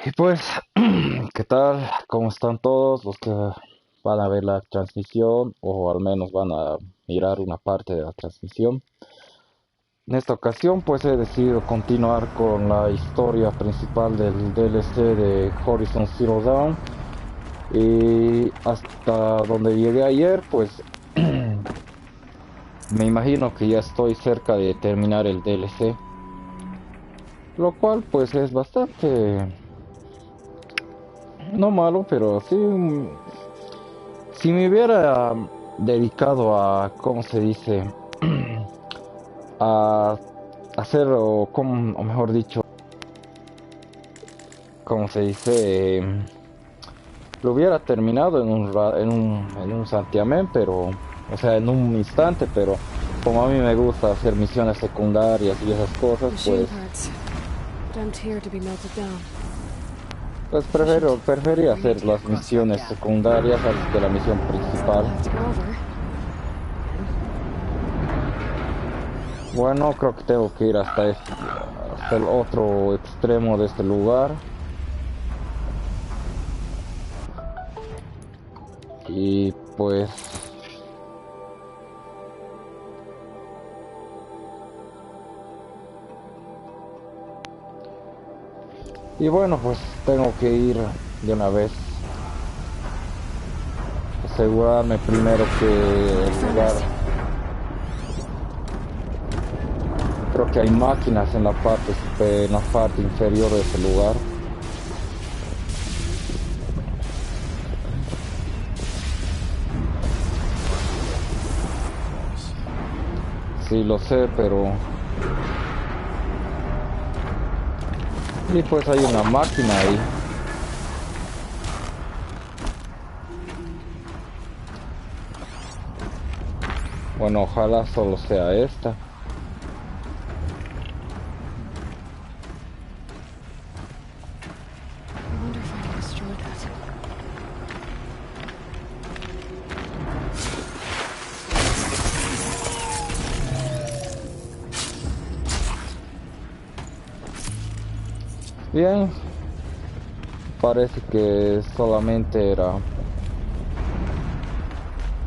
Y pues, ¿qué tal? ¿Cómo están todos los que van a ver la transmisión o al menos van a mirar una parte de la transmisión? En esta ocasión, pues he decidido continuar con la historia principal del DLC de Horizon Zero Dawn y hasta donde llegué ayer, pues me imagino que ya estoy cerca de terminar el DLC, lo cual pues es bastante, no malo, pero sí. Si me hubiera dedicado a, ¿cómo se dice? A hacer, o mejor dicho, ¿cómo se dice? Lo hubiera terminado en un santiamén, pero, o sea, en un instante, pero como a mí me gusta hacer misiones secundarias y esas cosas, Machine pues, parts dumped here to be melted down. pues Efficient. preferí We need hacer to get las across that misiones gap. secundarias antes que la misión Looks like I'll principal. have to go over. Bueno, creo que tengo que ir hasta el otro extremo de este lugar. Y pues, y bueno, pues tengo que ir de una vez. Asegurarme primero que They el found lugar, us. creo que hay máquinas en en la parte inferior de ese lugar. Sí, lo sé, pero... Y pues hay una máquina ahí. Bueno, ojalá solo sea esta. I wonder if I can destroy that. Bien, parece que solamente era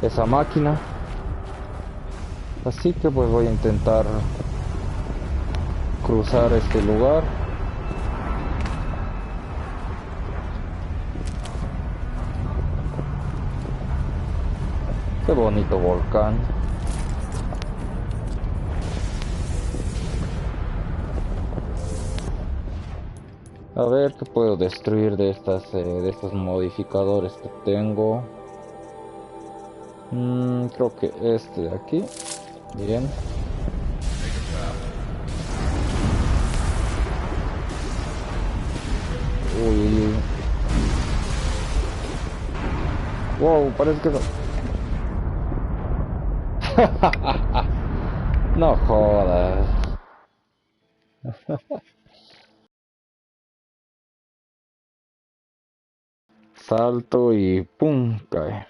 esa máquina. Así que pues voy a intentar cruzar este lugar. Qué bonito volcán. A ver qué puedo destruir de estos modificadores que tengo. Creo que este de aquí. Bien. Uy, uy, uy. Wow, parece que no. No jodas. Salto y pum, cae.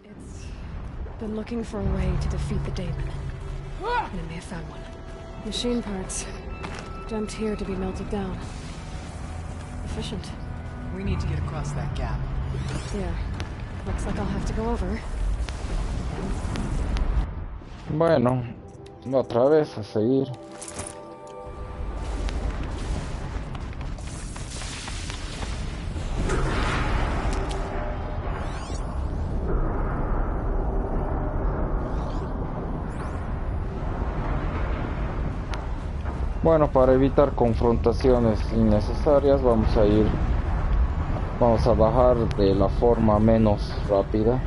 It's been looking for a way to defeat the Daemon. And it may have found one. Machine parts dumped here to be melted down. Efficient. We need to get across that gap. Yeah. Looks like I'll have to go over. Bueno, otra vez a seguir. Bueno, para evitar confrontaciones innecesarias, vamos a bajar de la forma menos rápida.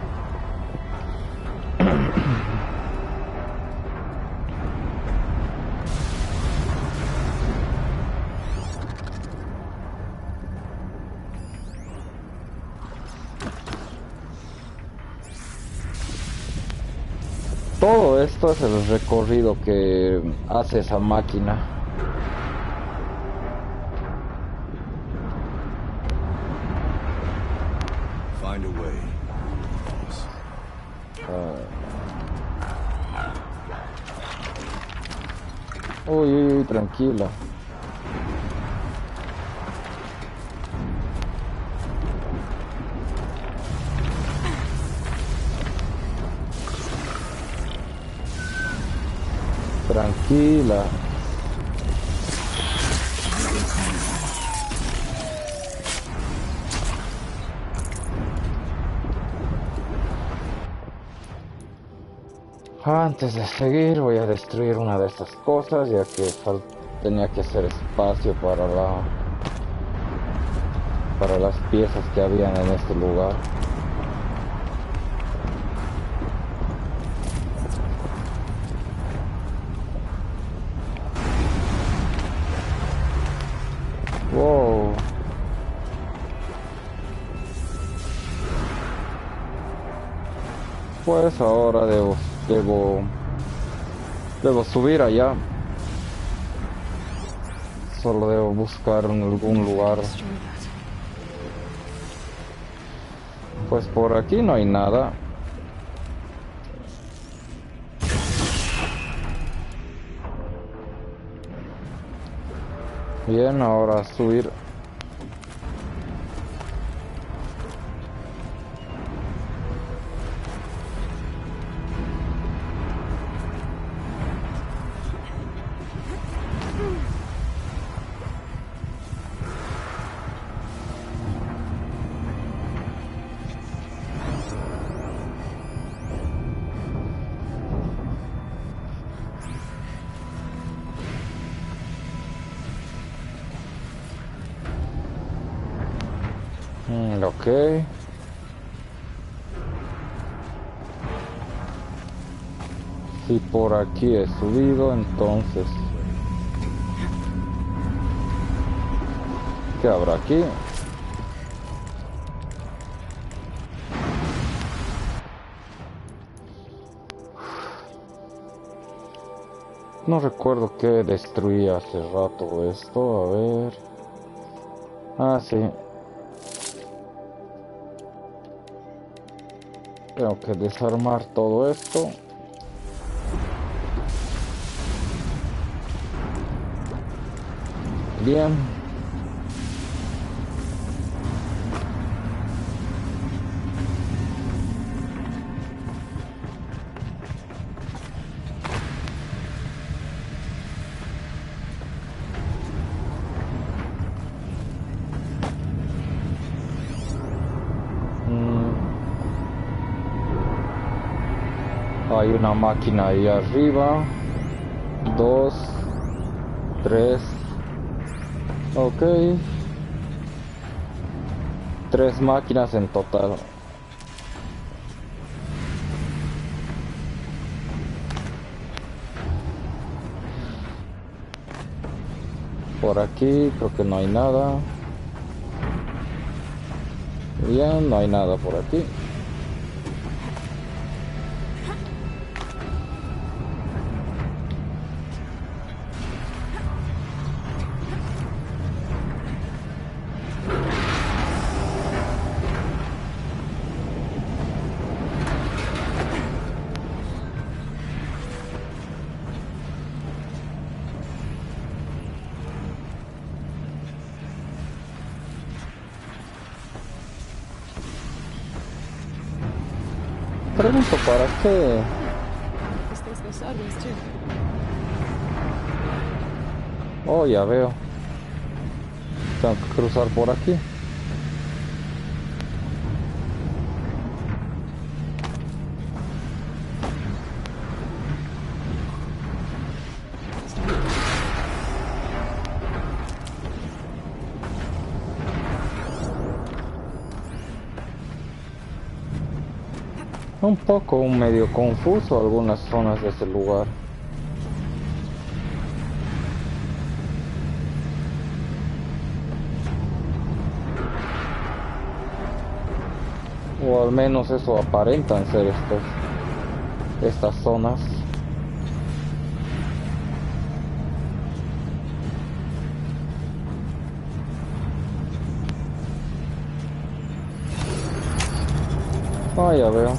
Todo esto es el recorrido que hace esa máquina. Uy, uy, uy, tranquila. Tranquila. Antes de seguir voy a destruir una de estas cosas, ya que tenía que hacer espacio para las piezas que habían en este lugar. Wow. Pues ahora debo subir allá. Solo debo buscar en algún lugar. Destroy that. Pues por aquí no hay nada. Bien, ahora subir. Ok. Si por aquí he subido, entonces ¿qué habrá aquí? No recuerdo qué destruí hace rato esto, a ver. Ah, sí. Tengo que desarmar todo esto. Bien. Hay una máquina ahí arriba. 2, 3. Ok. 3 máquinas en total. Por aquí creo que no hay nada. Bien, no hay nada por aquí. Pregunto, ¿para qué? These things go sideways too. Oh, ya veo. Tengo que cruzar por aquí. Un poco, medio confuso algunas zonas de ese lugar. O al menos eso aparentan ser estas zonas. Ah, ya veo.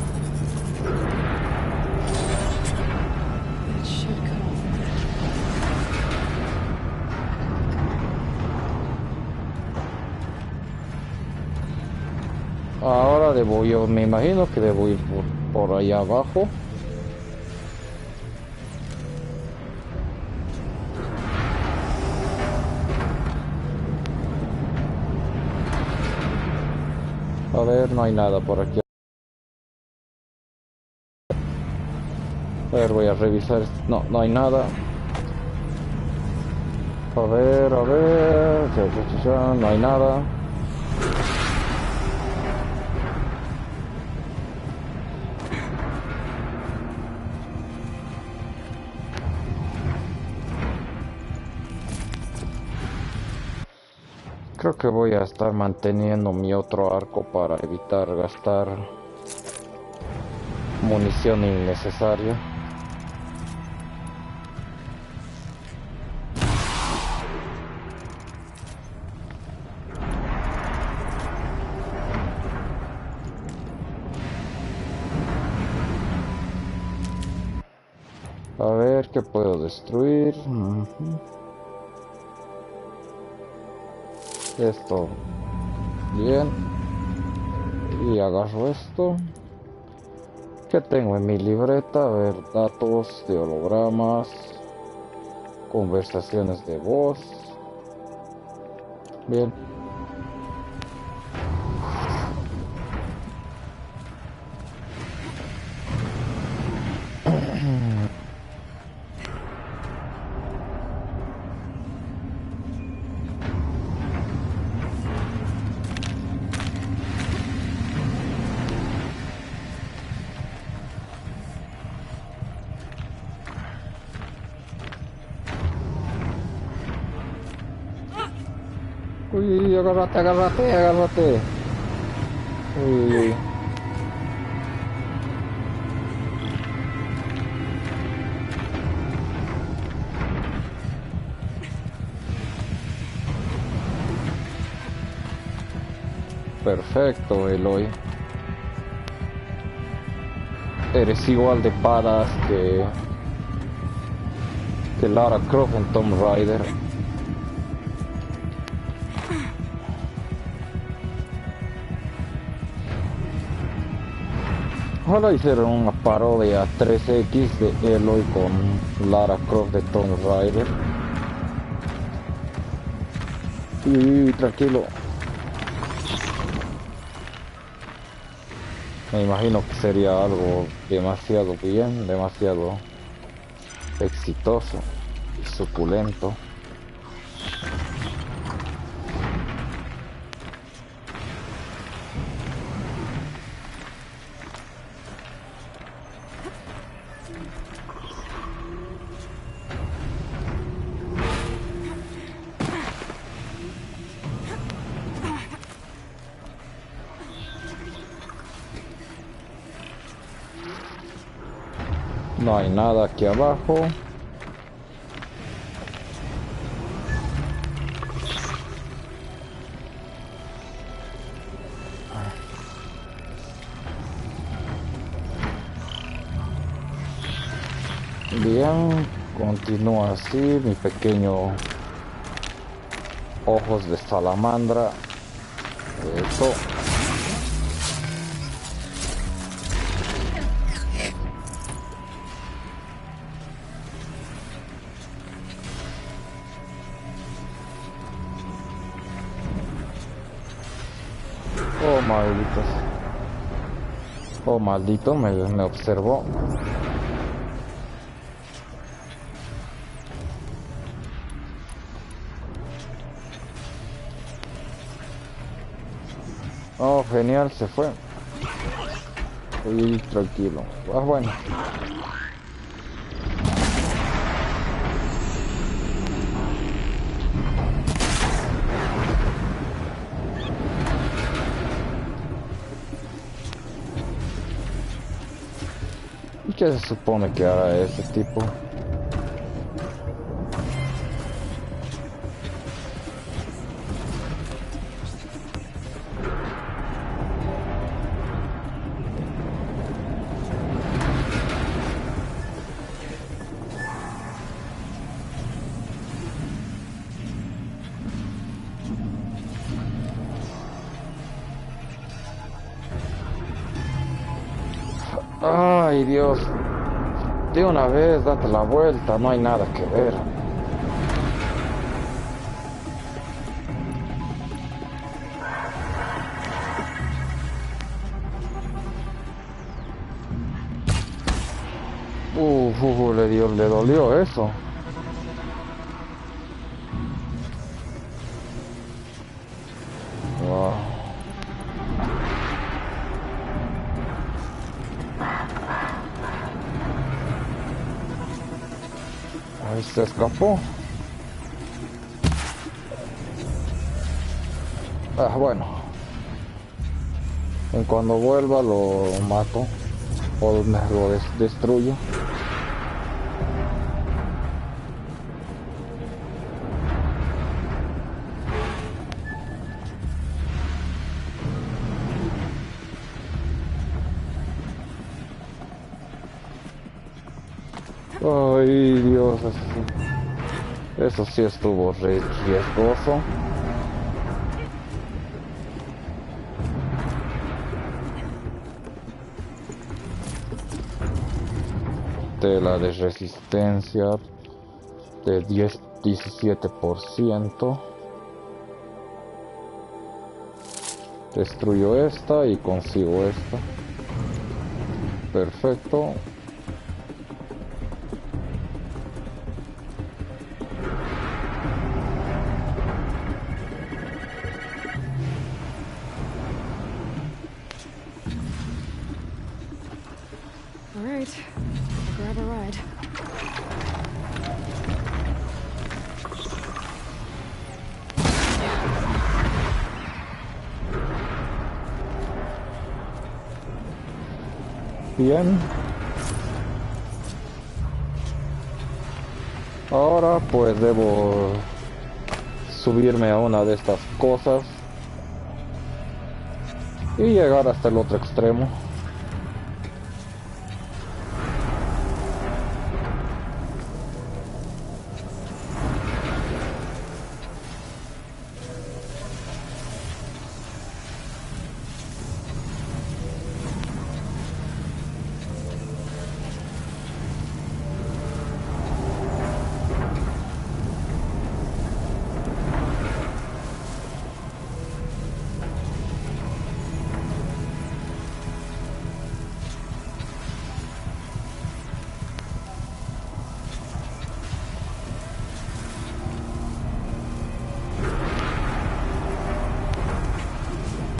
It should cut off. debo yo, me imagino que debo ir por allá abajo. A ver, no hay nada por aquí. A ver, voy a revisar. No, no hay nada. A ver, a ver. No hay nada. Creo que voy a estar manteniendo mi otro arco para evitar gastar munición innecesaria. A ver qué puedo destruir. Esto. Bien. Y agarro esto. ¿Qué tengo en mi libreta? A ver, datos de hologramas. Conversaciones de voz. Bien. Uy, agárrate, agárrate, agárrate. Uy. Perfecto, Eloy. Eres igual de badass que Lara Croft en Tomb Raider. Ojalá hicieron una parodia 3X de Eloy con Lara Croft de Tomb Raider. Uy, tranquilo. Me imagino que sería algo demasiado bien, demasiado exitoso y suculento. No hay nada aquí abajo. Bien, continúa así mi pequeño ojos de salamandra. Eso. Oh, malditos. Oh, maldito, me observó. Oh, genial, se fue. Uy, tranquilo. Ah, bueno. ¿Y qué se supone que hará ese tipo? Ay, Dios. De una vez, date la vuelta, no hay nada que ver. Le dolió eso. Wow. Ahí se escapó. Bueno. En cuando vuelva lo mato. O lo destruyo. Ay, Dios, eso sí estuvo riesgoso. Tela de resistencia de 17%. Destruyo esta y consigo esta. Perfecto. All right, I'll grab a ride. Bien. Ahora pues debo subirme a una de estas cosas y llegar hasta el otro extremo.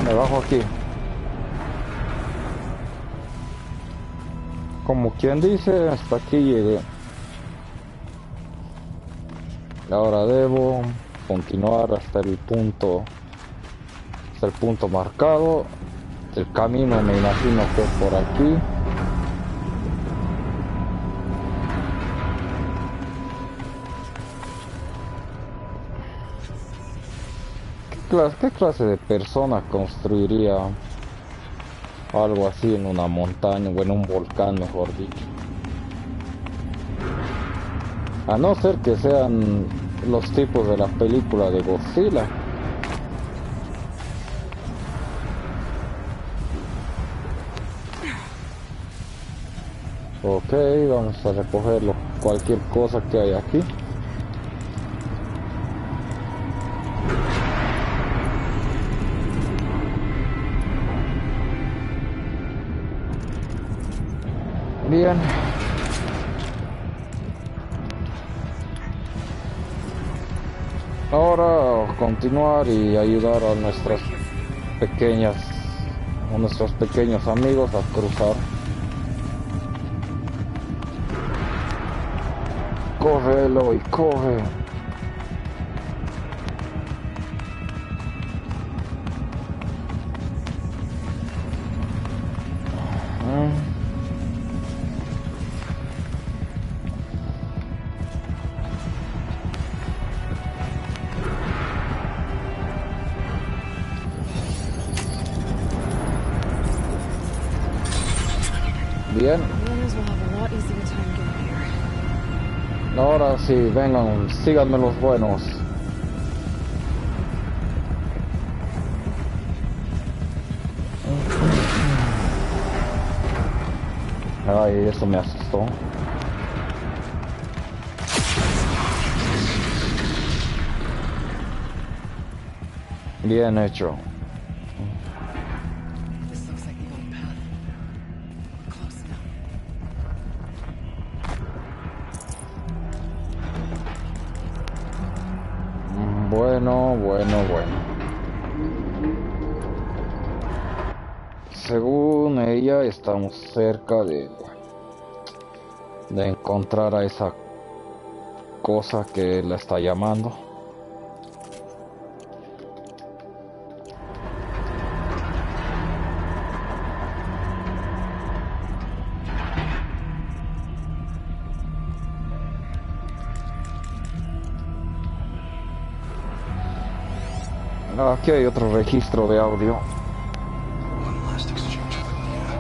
Me bajo aquí. Como quien dice, hasta aquí llegué. Ahora debo continuar hasta el punto marcado. El camino me imagino que es por aquí. ¿Qué clase de persona construiría algo así en una montaña o en un volcán, mejor dicho? A no ser que sean los tipos de la película de Godzilla. Ok, vamos a recoger cualquier cosa que hay aquí. Bien. Ahora continuar y ayudar a nuestros pequeños amigos a cruzar. Corre, Eloy, corre. Bien. Ahora sí, vengan, síganme los buenos. Ay, eso me asustó. Bien hecho. This looks like the old path. We're close now. Bueno. Según ella, estamos cerca de encontrar a esa cosa que la está llamando. Aquí hay otro registro de audio. One last exchange with Nina.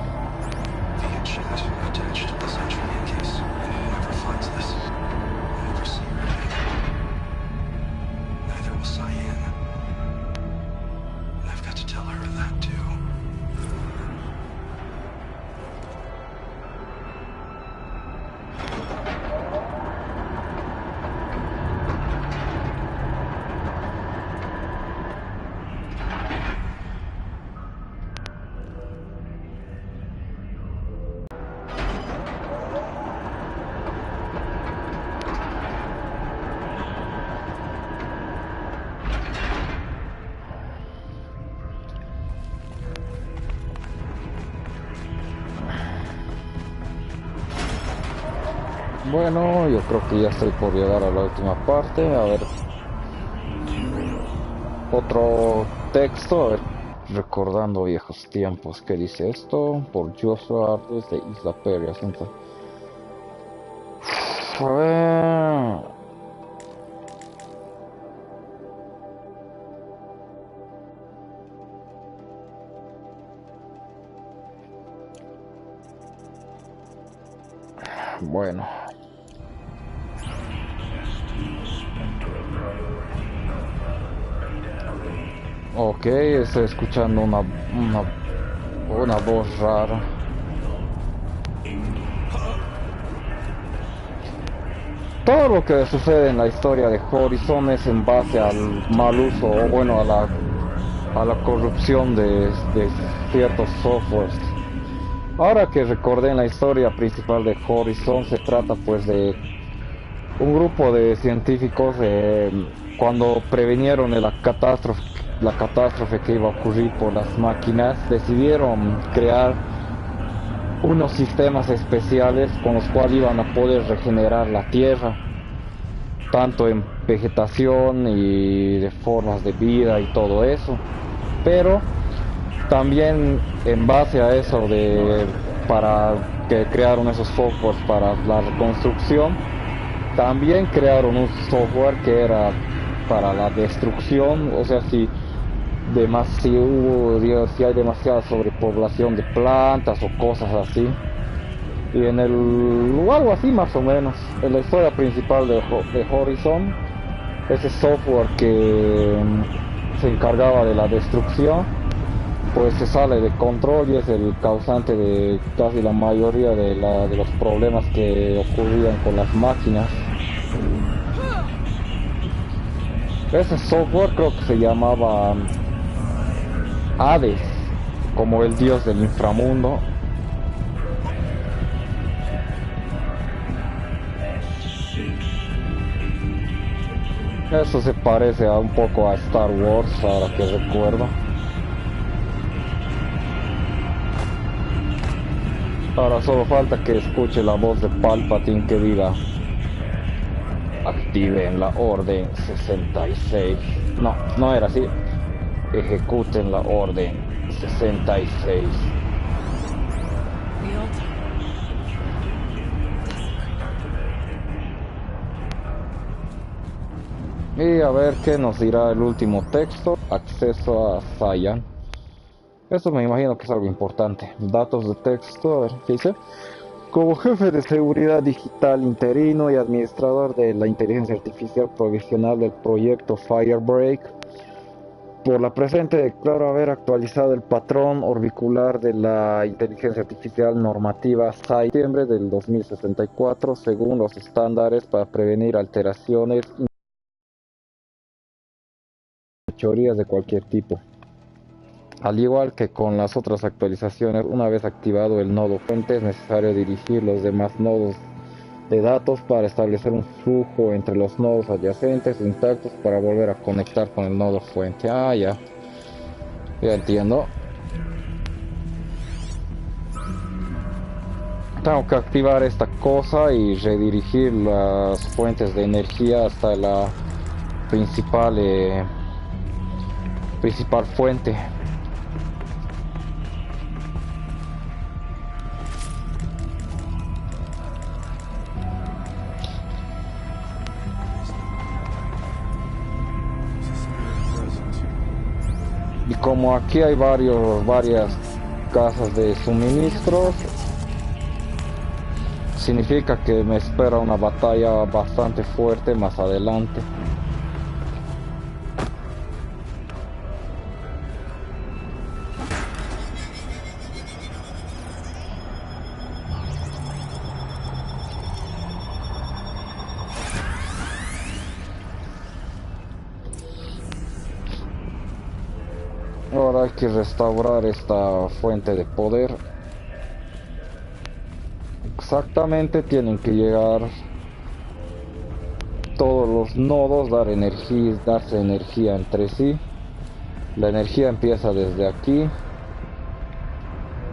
Via chat attached to this entry in case anyone ever finds this. I'll never see her again. Neither will Cyan. And I've got to tell her that too. Bueno, yo creo que ya estoy por llegar a la última parte. A ver. Otro texto. A ver. Recordando viejos tiempos. ¿Qué dice esto? Por Joshua Artes de Isla Peria. A ver. Bueno. Ok, estoy escuchando una voz rara. Todo lo que sucede en la historia de Horizon es en base al mal uso, o bueno, a la corrupción de ciertos softwares. Ahora que recordé en la historia principal de Horizon, se trata pues de un grupo de científicos cuando previnieron de la catástrofe que iba a ocurrir por las máquinas, decidieron crear unos sistemas especiales con los cuales iban a poder regenerar la tierra, tanto en vegetación y de formas de vida y todo eso, pero también en base a eso para que crearon esos softwares para la reconstrucción, también crearon un software que era para la destrucción, o sea, si hay demasiada sobrepoblación de plantas o cosas así, y o algo así más o menos, en la historia principal de Horizon, ese software que se encargaba de la destrucción, pues se sale de control y es el causante de casi la mayoría de los problemas que ocurrían con las máquinas. Ese software creo que se llamaba Hades, como el dios del inframundo. Eso se parece un poco a Star Wars, ahora que recuerdo. Ahora solo falta que escuche la voz de Palpatine que diga: activen la orden 66. No, no era así. Ejecuten la orden 66. The old time. Y a ver qué nos dirá el último texto. Acceso a Cyan. Eso me imagino que es algo importante. Datos de texto, a ver qué dice. Como jefe de seguridad digital interino y administrador de la inteligencia artificial provisional del proyecto Firebreak, Por la presente declaro haber actualizado el patrón orbicular de la inteligencia artificial normativa SAI en septiembre del 2064 según los estándares para prevenir alteraciones y fechorías de cualquier tipo. Al igual que con las otras actualizaciones, una vez activado el nodo fuente es necesario dirigir los demás nodos de datos para establecer un flujo entre los nodos adyacentes e intactos para volver a conectar con el nodo fuente. Ah, ya entiendo. Tengo que activar esta cosa y redirigir las fuentes de energía hasta la principal fuente. Y como aquí hay varias casas de suministros, significa que me espera una batalla bastante fuerte más adelante. Ahora hay que restaurar esta fuente de poder. Exactamente, tienen que llegar todos los nodos, darse energía entre sí. La energía empieza desde aquí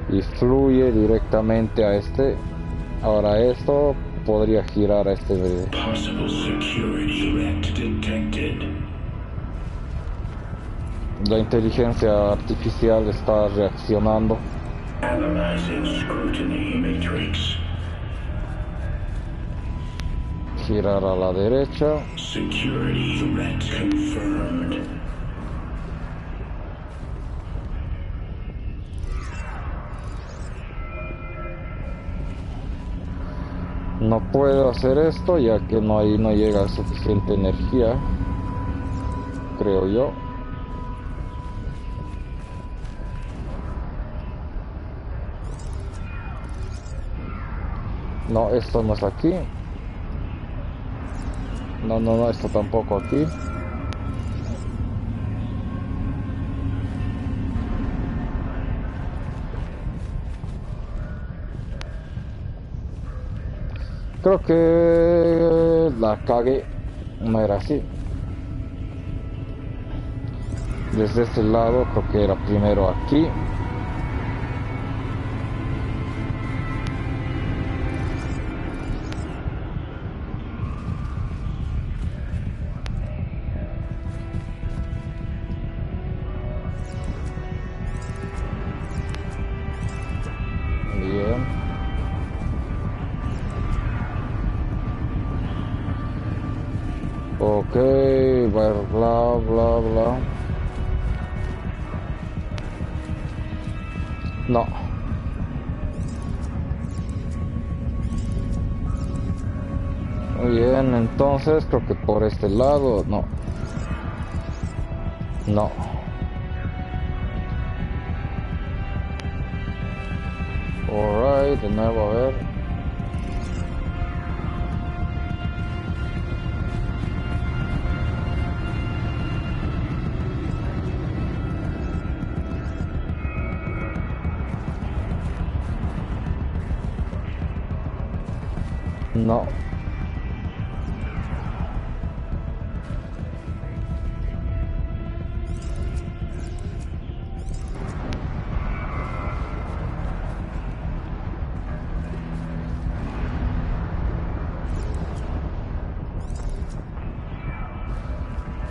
y fluye directamente a este. Ahora esto podría girar a este de... Possible security threat detected. La inteligencia artificial está reaccionando. Analyzing scrutiny matrix. Girar a la derecha. Security threat confirmed. No puedo hacer esto ya que no llega suficiente energía, creo yo. No, esto no es aquí. No, esto tampoco aquí. Creo que la cagué. No era así. Desde este lado creo que era primero aquí. Bien. Ok, bla bla bla. No. Muy bien, entonces creo que por este lado, no. No. Alright, de nuevo a ver. No.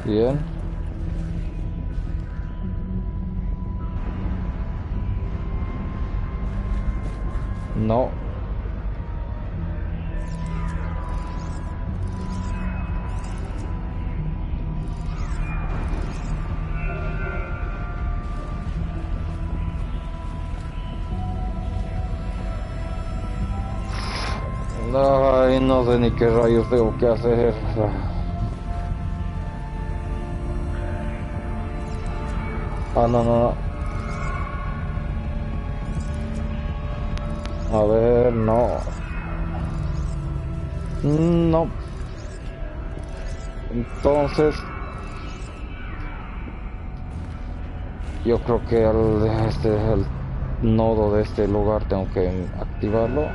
Bien. No. Ay, no sé ni qué rayos tengo que hacer. Ah, no, no, no. A ver, no. No. Entonces, yo creo que el nodo de este lugar tengo que activarlo.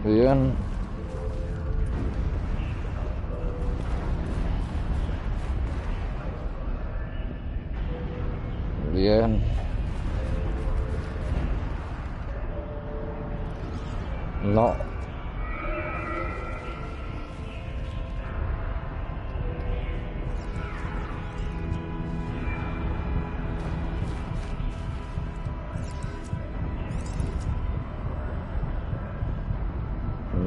Bien. Bien. No.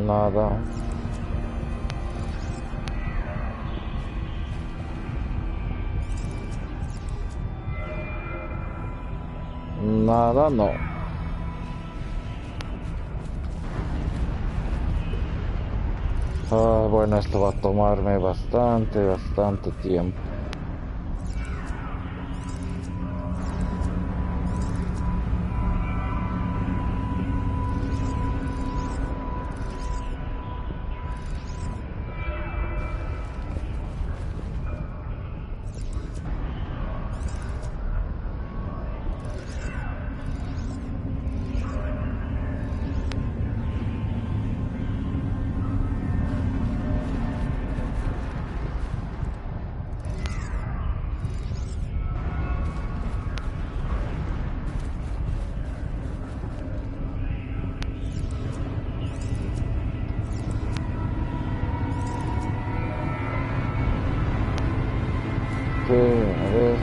Nada. Nada, no. Ah, bueno, esto va a tomarme bastante tiempo. Ok, a ver.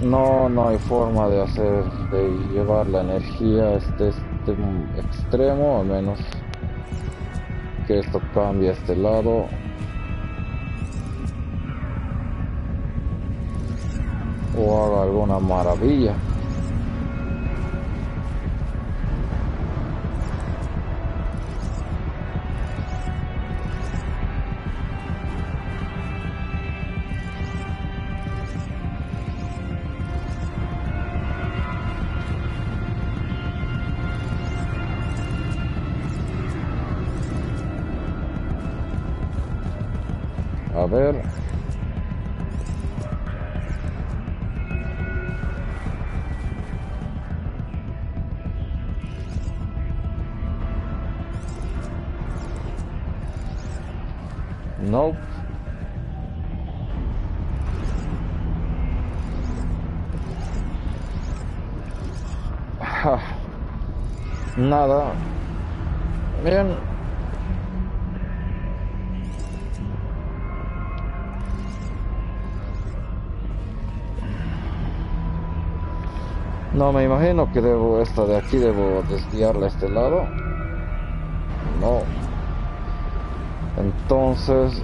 No, no hay forma de llevar la energía a este extremo, a menos que esto cambie a este lado. O haga alguna maravilla. A ver. No. Ja, nada. Bien. No, me imagino que esta de aquí debo desviarla a este lado. No. Entonces...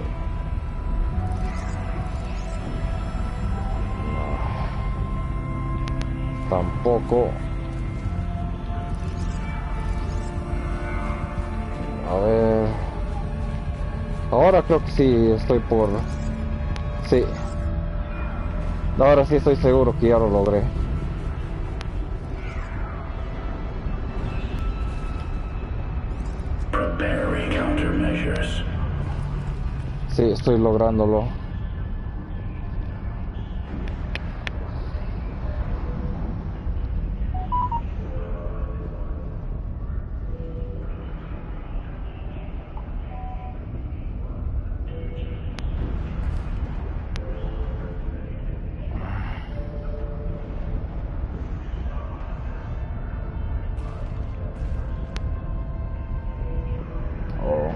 tampoco. A ver. Ahora creo que sí estoy por... Sí. Ahora sí estoy seguro que ya lo logré. Preparing countermeasures. Sí, estoy lográndolo. Oh.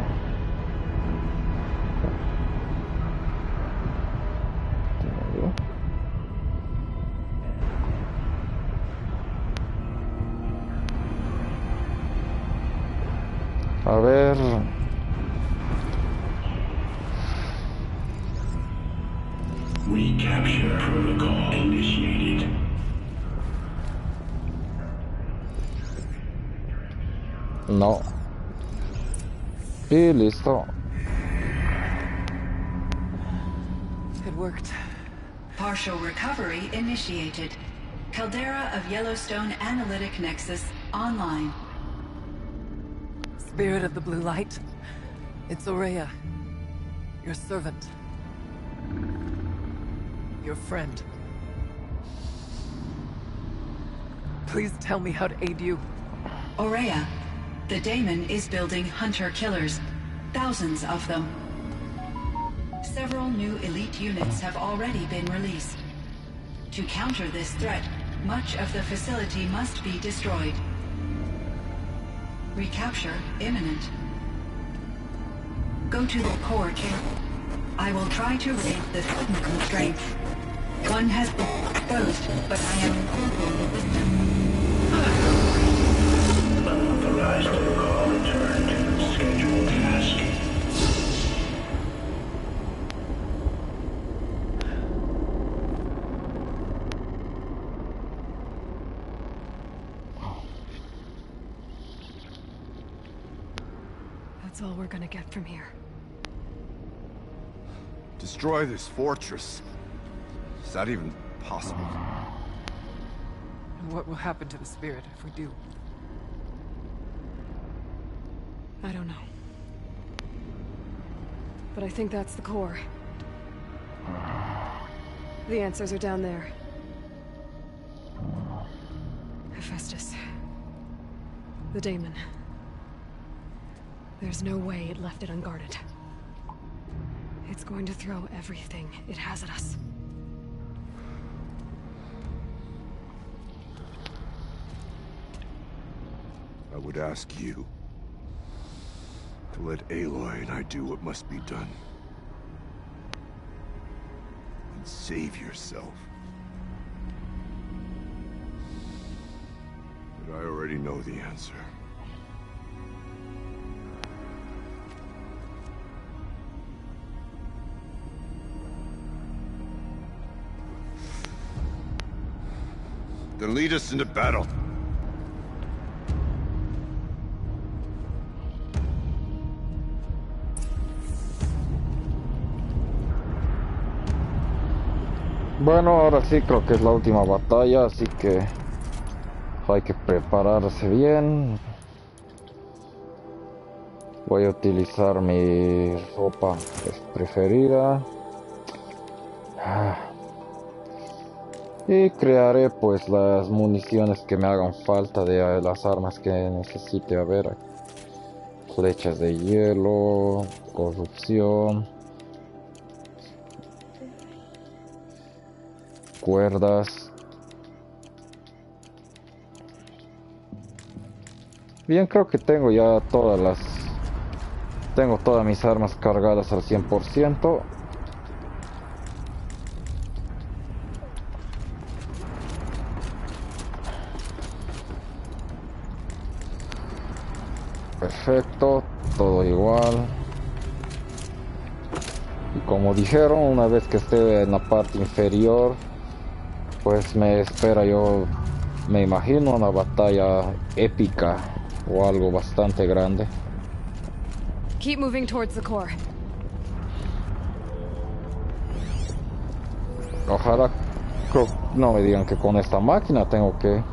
A ver. Recapture protocol initiated. No. Y listo. It worked. Partial recovery initiated. Caldera of Yellowstone Analytic Nexus online. Spirit of the Blue Light. It's Ourea. Your servant. Your friend. Please tell me how to aid you. Ourea, the Daemon is building hunter-killers. Thousands of them. Several new elite units have already been released. To counter this threat, much of the facility must be destroyed. Recapture imminent. Go to the core chamber. I will try to raise the signal constraints. One has been exposed, but I am hopeful with them. Unauthorized protocol return to scheduled task. That's all we're gonna get from here. Destroy this fortress. Is that even possible? And what will happen to the spirit if we do? I don't know. But I think that's the core. The answers are down there. Hephaestus. The Daemon. There's no way it left it unguarded. It's going to throw everything it has at us. I would ask you to let Aloy and I do what must be done. And save yourself. But I already know the answer. Then lead us into battle. Bueno, ahora sí creo que es la última batalla, así que hay que prepararse bien. Voy a utilizar mi ropa preferida. Y crearé pues las municiones que me hagan falta de las armas que necesite. A ver, flechas de hielo, corrupción, cuerdas. Bien, creo que tengo ya tengo todas mis armas cargadas al 100%. Perfecto, todo igual. Y como dijeron, una vez que esté en la parte inferior, pues me espera, yo me imagino, una batalla épica o algo bastante grande. Keep moving towards the core. Ojalá, no me digan que con esta máquina tengo que...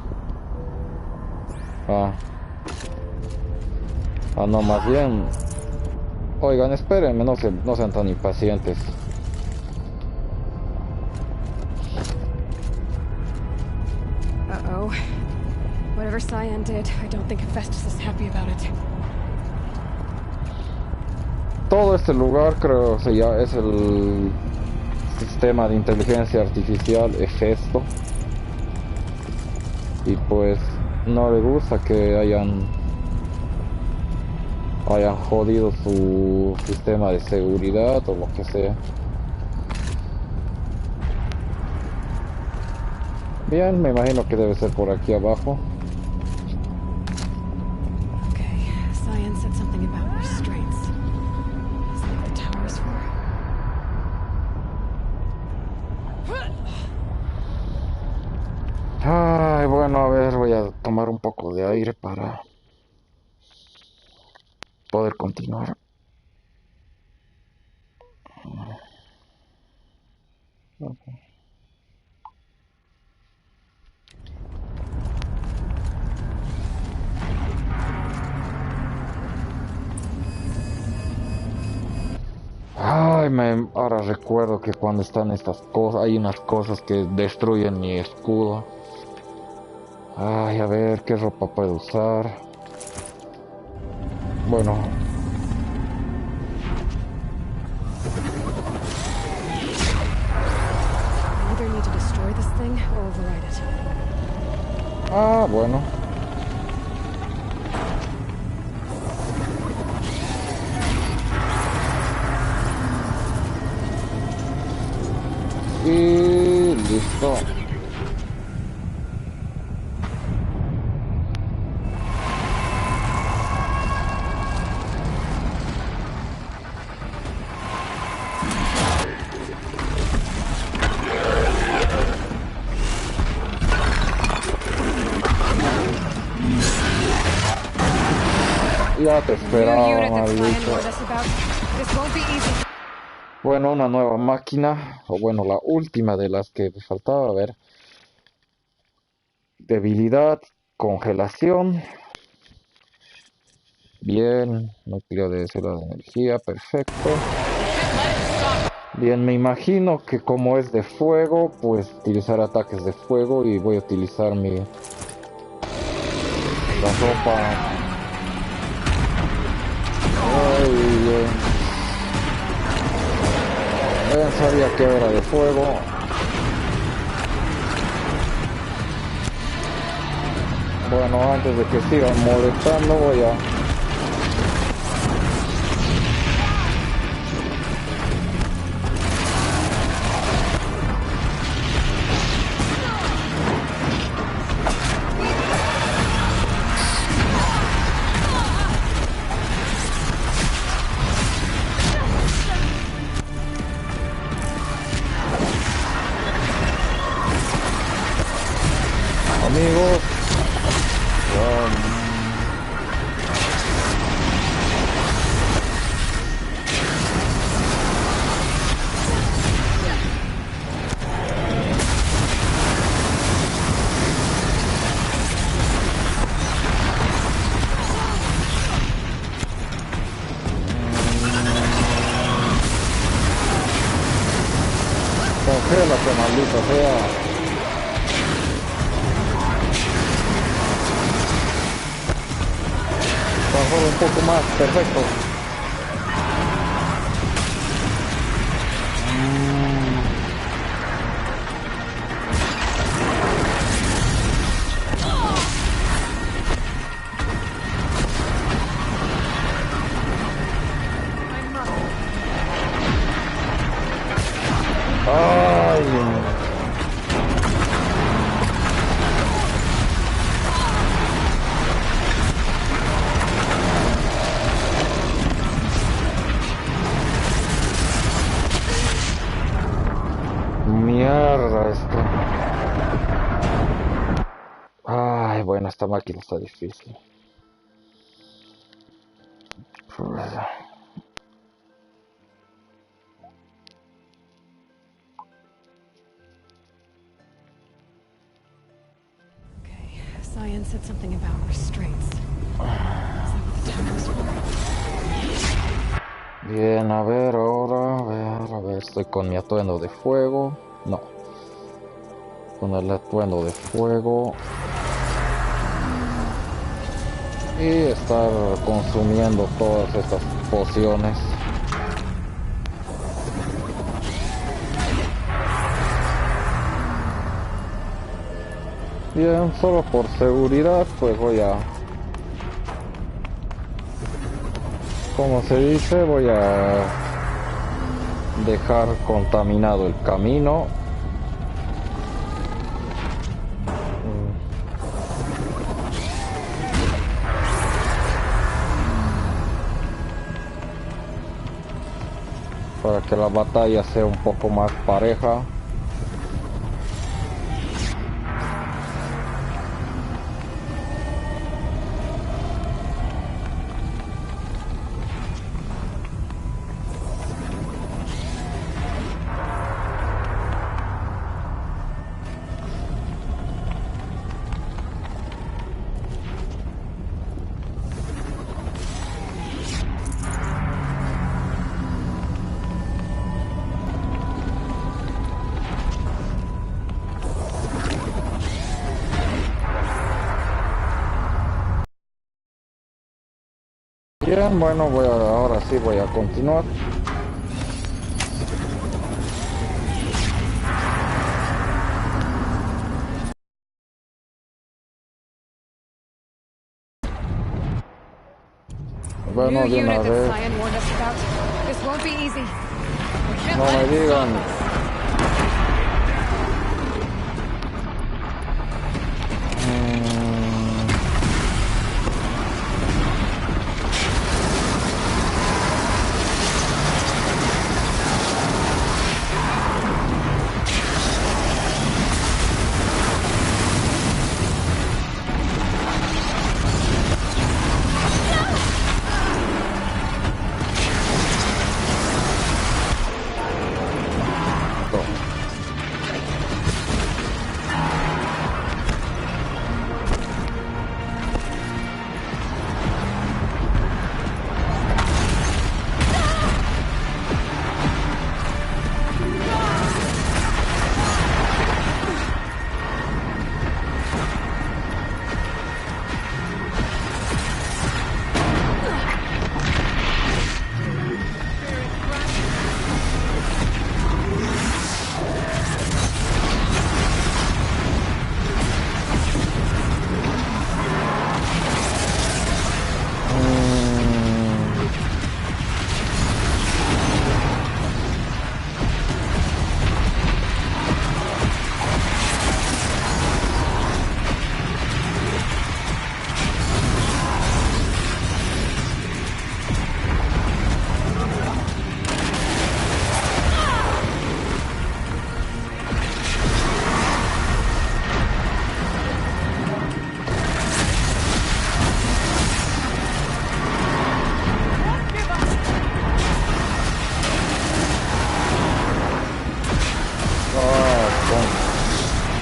no, más bien... Oigan, espérenme, no sean tan impacientes. Uh-oh. Whatever Cyan did, I don't think Hephaestus is happy about it. Todo este lugar creo que ya es el sistema de inteligencia artificial Hefesto. Y pues no le gusta que hayan jodido su sistema de seguridad o lo que sea. Bien, me imagino que debe ser por aquí abajo. Okay, Cyan said something about restraints. Is that what the tower's for? un poco de aire para poder continuar. Okay. Ay, ahora recuerdo que cuando están estas cosas, hay unas cosas que destruyen mi escudo. Ay, a ver, ¿qué ropa puedo usar? Bueno. Either need to destroy this thing or override it. Ah, bueno. Y listo. Ya te esperaba, New unit that's flying maldito. warned us about. This won't be easy. Bueno, una nueva máquina, o bueno, la última de las que me faltaba. A ver. Debilidad, congelación. Bien, núcleo de célula de energía, perfecto. Bien, me imagino que como es de fuego, pues utilizar ataques de fuego y voy a utilizar la ropa. Ay, bien. Sabía que era de fuego. Bueno, antes de que sigan molestando, voy a... Amigos, congélate, maldita sea. Un poco más, perfecto. Ay. Mierda esto. Ay, bueno, esta máquina está difícil. Okay, Science said something about restraints. Is that what the tower was for? Bien, a ver, ahora, a ver, estoy con mi atuendo de fuego. No. Con el atuendo de fuego. Y estar consumiendo todas estas pociones. Bien, solo por seguridad, pues voy a... Como se dice, voy a dejar contaminado el camino. Para que la batalla sea un poco más pareja. Bien, bueno, ahora sí voy a continuar. Bueno, New de una unit that vez, Cyan warned us about. This won't be easy. We can't no let me it stop digan. us.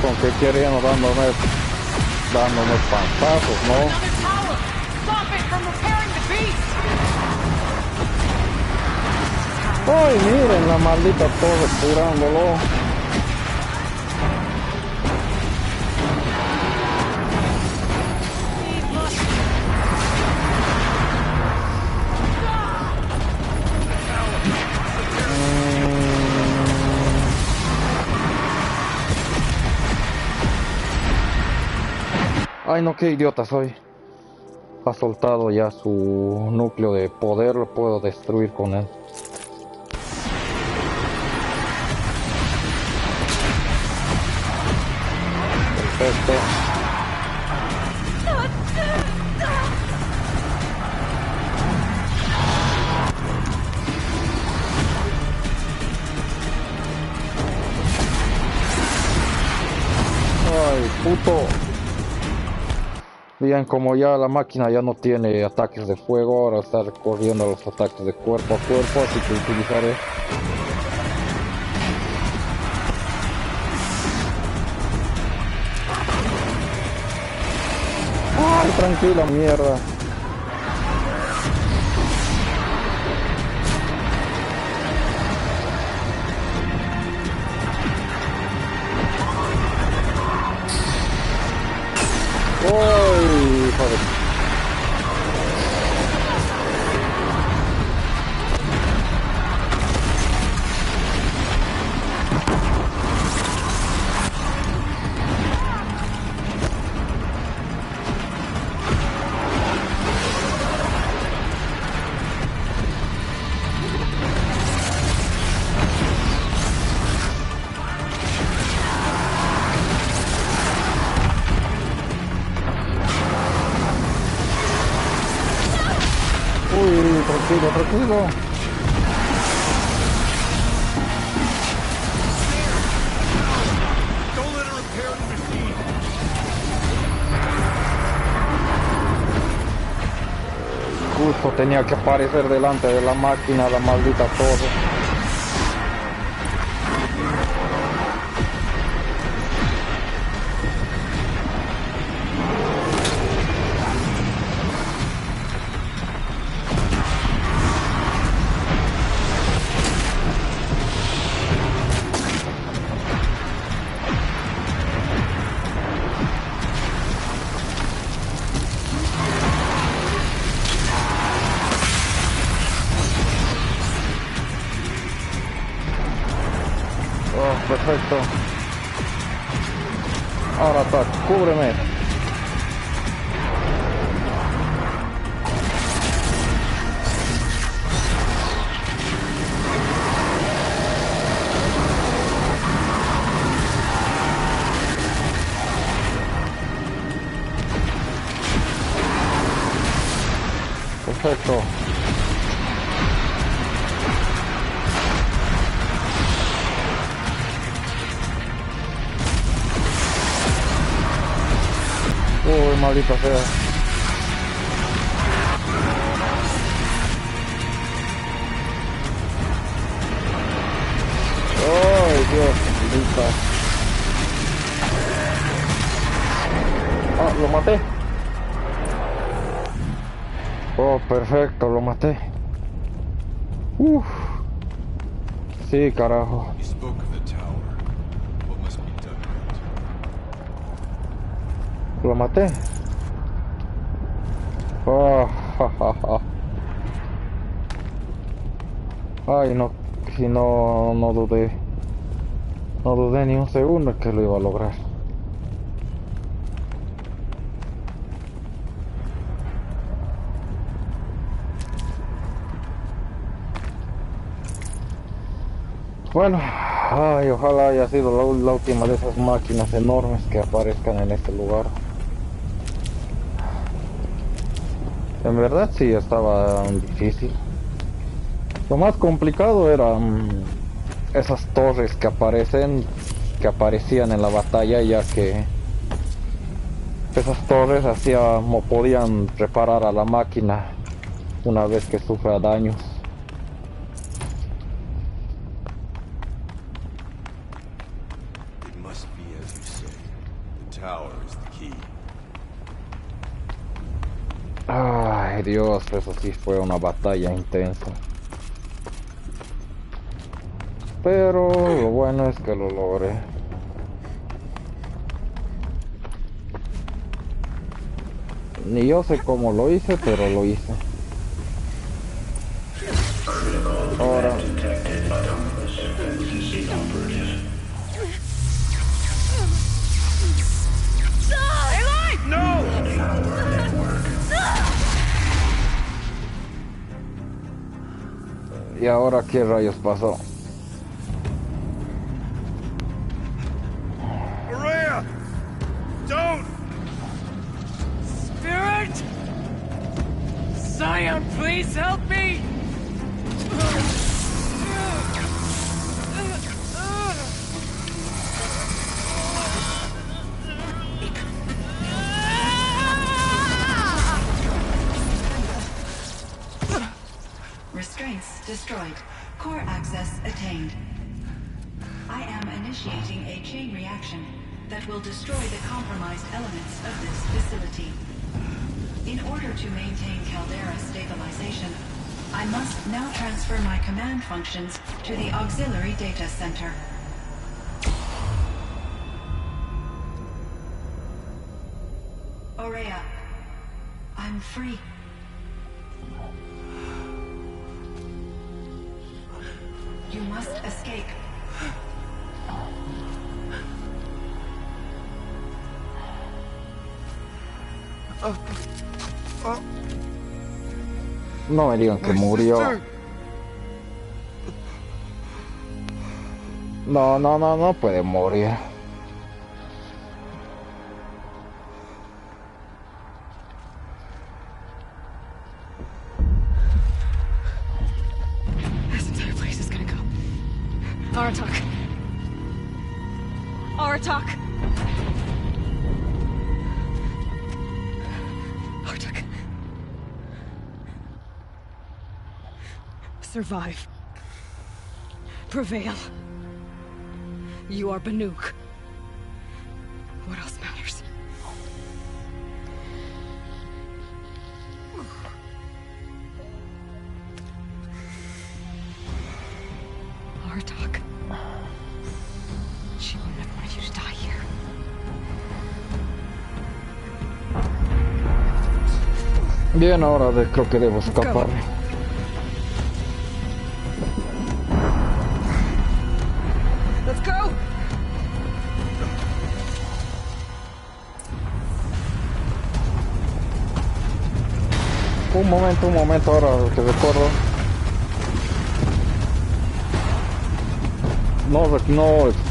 Con que querían dándome pantazos, ¿no? Another tower! Stop it from repairing the beast! Ay, miren la maldita torre curándolo. Ay, no, qué idiota soy. Ha soltado ya su núcleo de poder, lo puedo destruir con él. Perfecto. Ay, puto. Bien, como ya la máquina ya no tiene ataques de fuego, ahora está recorriendo a los ataques de cuerpo a cuerpo, así que utilizaré. Ay, tranquila, mierda. Ay, joder. Uy, tranquilo, tranquilo. Don't let her repair the machine! Justo tenía que aparecer delante de la máquina, la maldita torre. perfecto. Ahora ataque, cúbreme. Perfecto. Uy, maldita sea. Ay, Dios, maldita. Ah, lo maté. Oh, perfecto, lo maté. Uf. Sí, carajo. You spoke of the tower. What must be done with it? Lo maté. Oh, ja, ja, ja. Ay, no, si no dudé. No dudé ni un segundo que lo iba a lograr. Bueno, ay, ojalá haya sido la última de esas máquinas enormes que aparezcan en este lugar. En verdad sí estaba difícil. Lo más complicado eran esas torres que aparecían en la batalla, ya que esas torres podían reparar a la máquina una vez que sufra daños. It must be as you say. The tower is the key. Ay, Dios, eso sí fue una batalla intensa. Pero lo bueno es que lo logré. Ni yo sé cómo lo hice, pero lo hice. Ahora. Detected autonomous defenses inoperative. Power network. ¿Y ahora qué rayos pasó? Maria! Don't! Spirit! Zion, please help me! Restraints destroyed. Core access attained. I am initiating a chain reaction that will destroy the compromised elements of this facility. In order to maintain Caldera stabilization, I must now transfer my command functions to the auxiliary data center. Aurea, I'm free. You must escape. No me digan que murió. No puede morir. This entire place is gonna go. Aratak. Aratak. Aratak. Survive. Prevail. You are Banuk. What else matters? Aratak. She would never want you to die here. Bien, ahora creo que debo escapar. Let's go! un momento, ahora que recuerdo.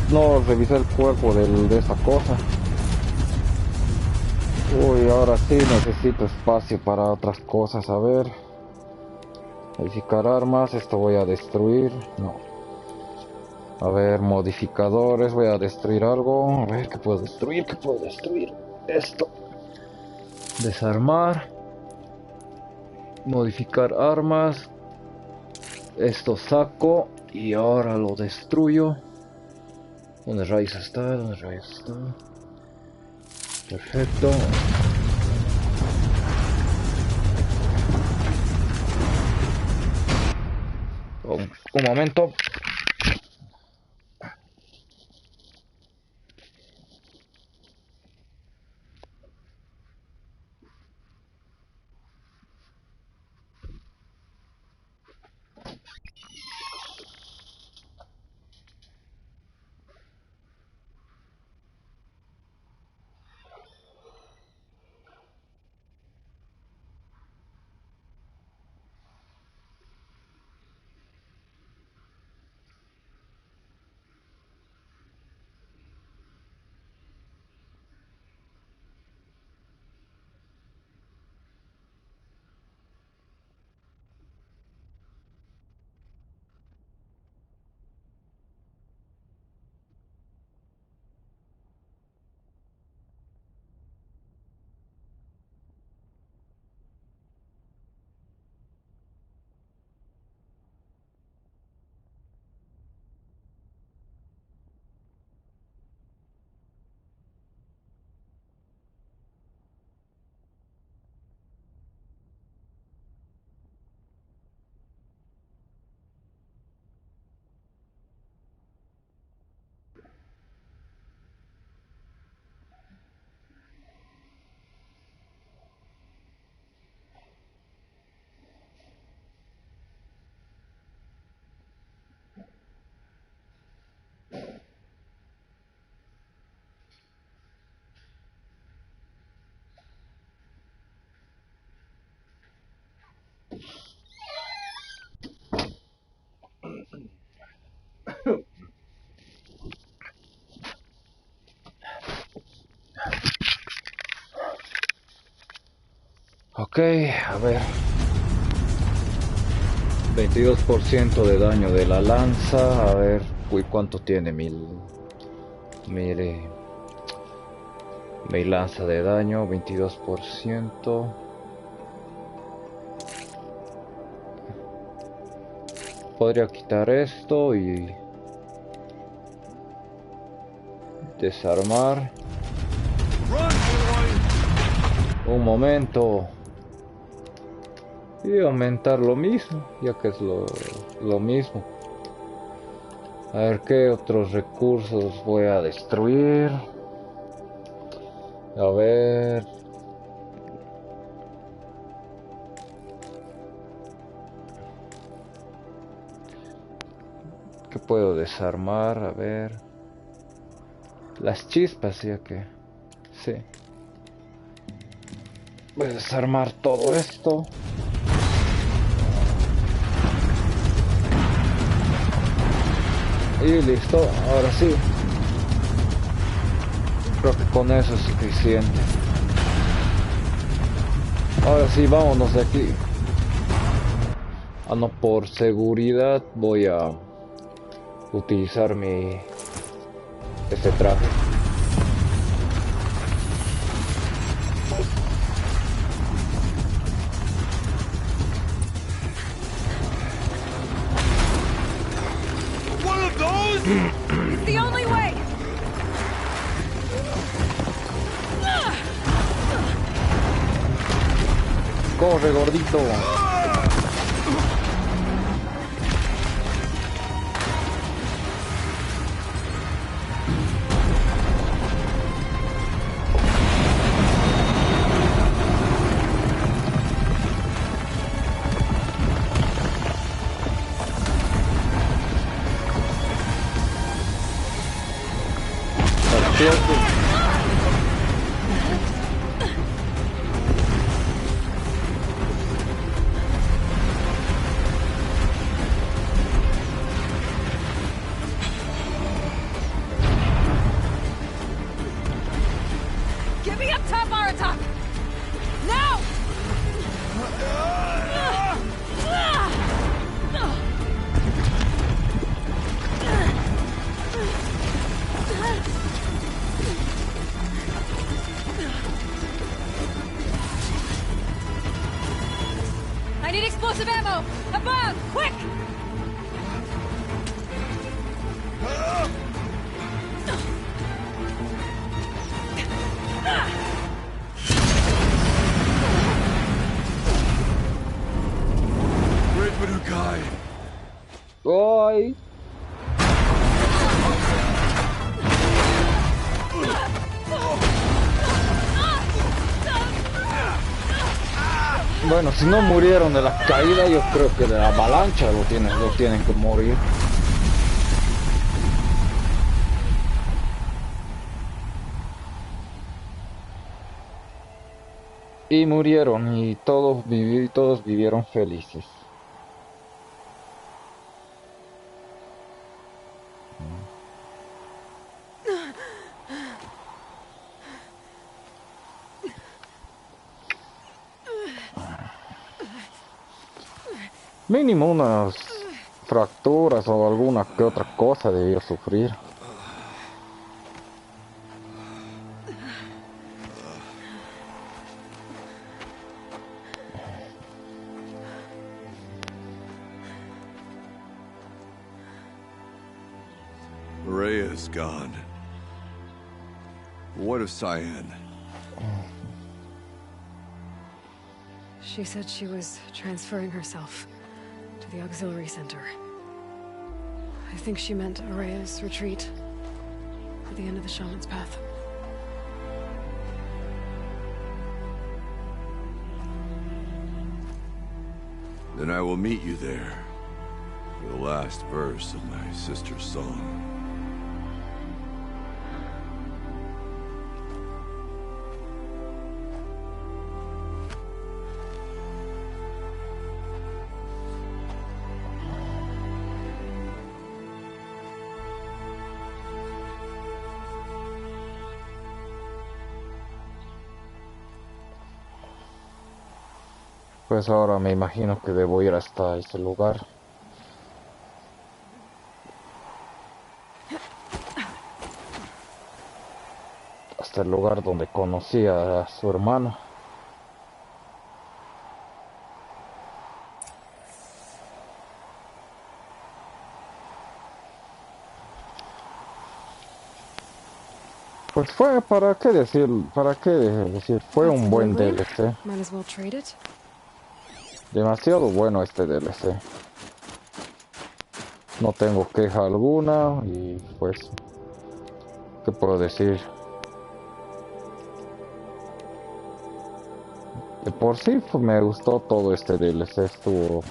No revisé el cuerpo de esta cosa. Uy, ahora sí necesito espacio para otras cosas. A ver. Modificar armas. Esto voy a destruir. No. A ver, modificadores. Voy a destruir algo. A ver, ¿qué puedo destruir? ¿Qué puedo destruir? Esto. Desarmar. Modificar armas. Esto saco. Y ahora lo destruyo. ¿Dónde rayos está? ¿Dónde rayos está? Perfecto. Un momento. Ok, a ver. 22% de daño de la lanza. A ver, uy, ¿cuánto tiene mire, mi lanza de daño? 22%. Podría quitar esto y desarmar. Un momento. Y aumentar lo mismo, ya que es lo mismo. A ver qué otros recursos voy a destruir. A ver. ¿Qué puedo desarmar? A ver. Las chispas, ya que... Sí. Voy a desarmar todo esto. Y listo, ahora sí. Creo que con eso es suficiente. Ahora sí, vámonos de aquí. Ah, no, por seguridad voy a utilizar este traje. It's the only way! Corre, gordito. need explosive ammo! Above! Quick! Great Manukai! ¡Ay! Bueno, si no murieron de la caída, yo creo que de la avalancha lo tienen que morir. Y murieron y todos vivieron felices. Mínimo unas fracturas o alguna que otra cosa debió sufrir. Rhea is gone. What of Cyan? She said she was transferring herself to the auxiliary center. I think she meant Araya's retreat at the end of the Shaman's Path. Then I will meet you there for the last verse of my sister's song. Pues ahora me imagino que debo ir hasta ese lugar. Hasta el lugar donde conocí a su hermana. Pues fue, ¿para qué decir? Fue un buen DLC. Might as well trade it. Demasiado bueno este DLC. No tengo queja alguna y pues, ¿qué puedo decir? De por sí me gustó todo este DLC, estuvo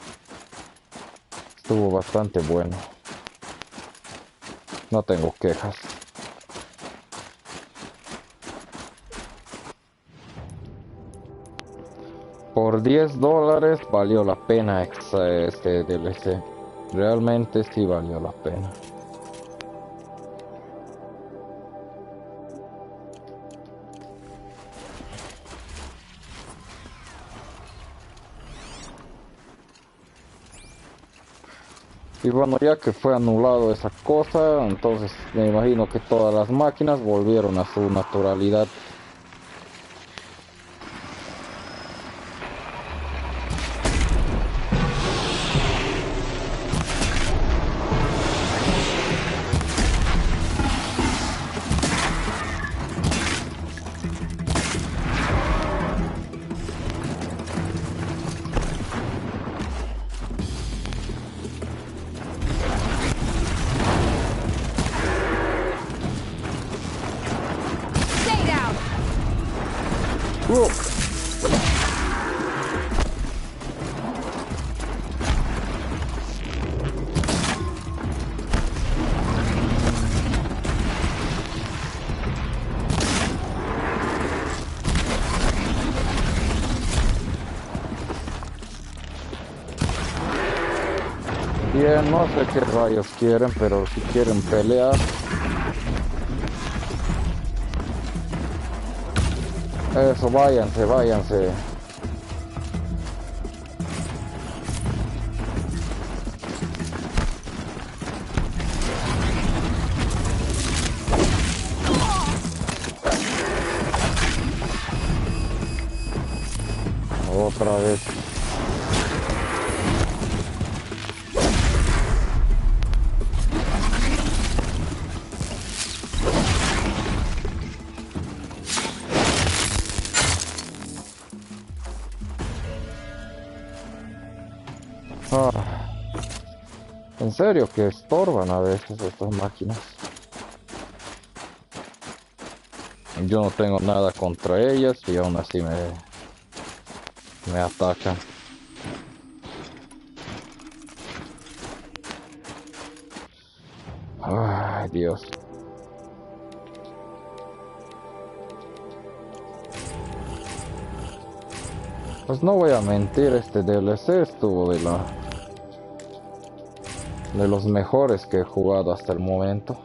bastante bueno. No tengo quejas. Por $10 valió la pena este DLC. Realmente sí valió la pena. Y bueno, ya que fue anulado esa cosa, entonces me imagino que todas las máquinas volvieron a su naturalidad. Bien, no sé qué rayos quieren, pero si quieren pelear. Eso, váyanse. Otra vez. Ah, en serio que estorban a veces estas máquinas. Yo no tengo nada contra ellas y aún así me atacan. Ay, Dios. Pues no voy a mentir, este DLC estuvo de los mejores que he jugado hasta el momento.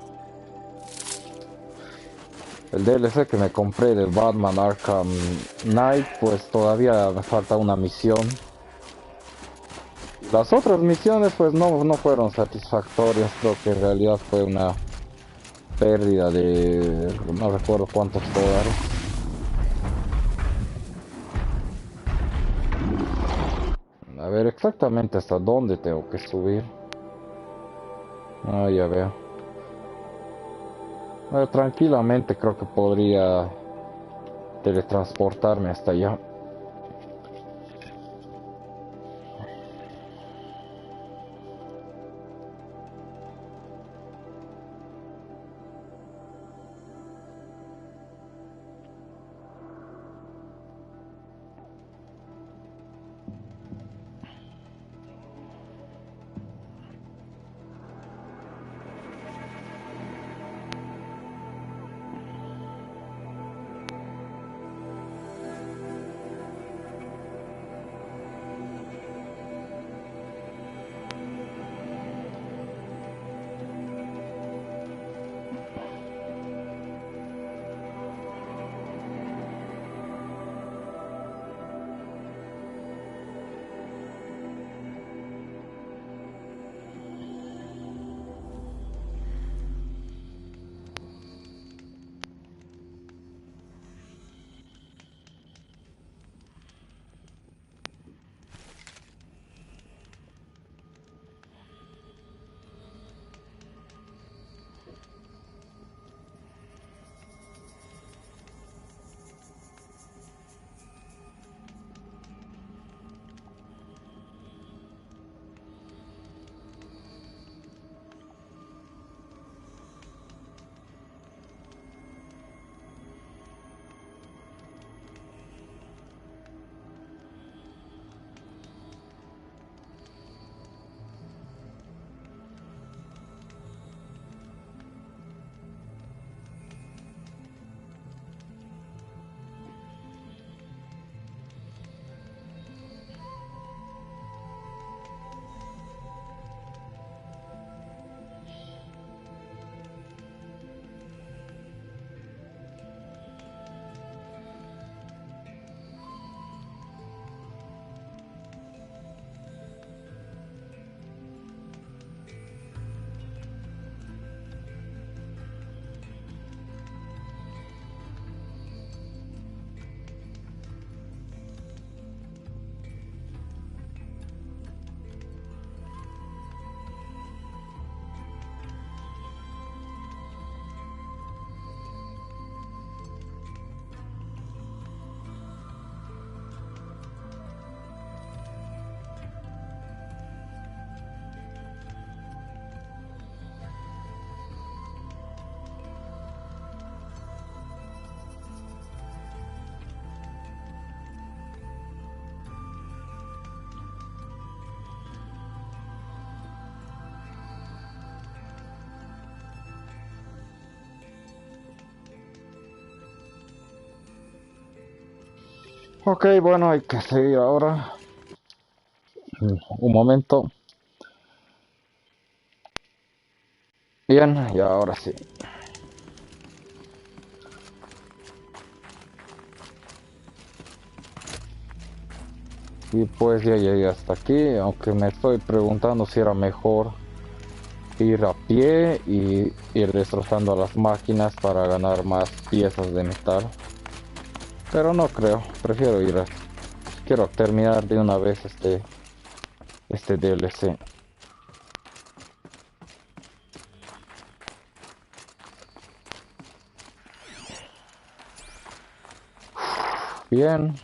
El DLC que me compré del Batman Arkham Knight, pues todavía me falta una misión. Las otras misiones pues no fueron satisfactorias, creo que en realidad fue una pérdida de no recuerdo cuántos dólares. A ver exactamente hasta dónde tengo que subir. Ah, ya veo. Tranquilamente creo que podría teletransportarme hasta allá. Ok, bueno, hay que seguir ahora. Un momento. Bien, y ahora sí. Y pues ya llegué hasta aquí, aunque me estoy preguntando si era mejor ir a pie y ir destrozando las máquinas para ganar más piezas de metal. Pero no creo, prefiero ir a... Quiero terminar de una vez este DLC. Bien.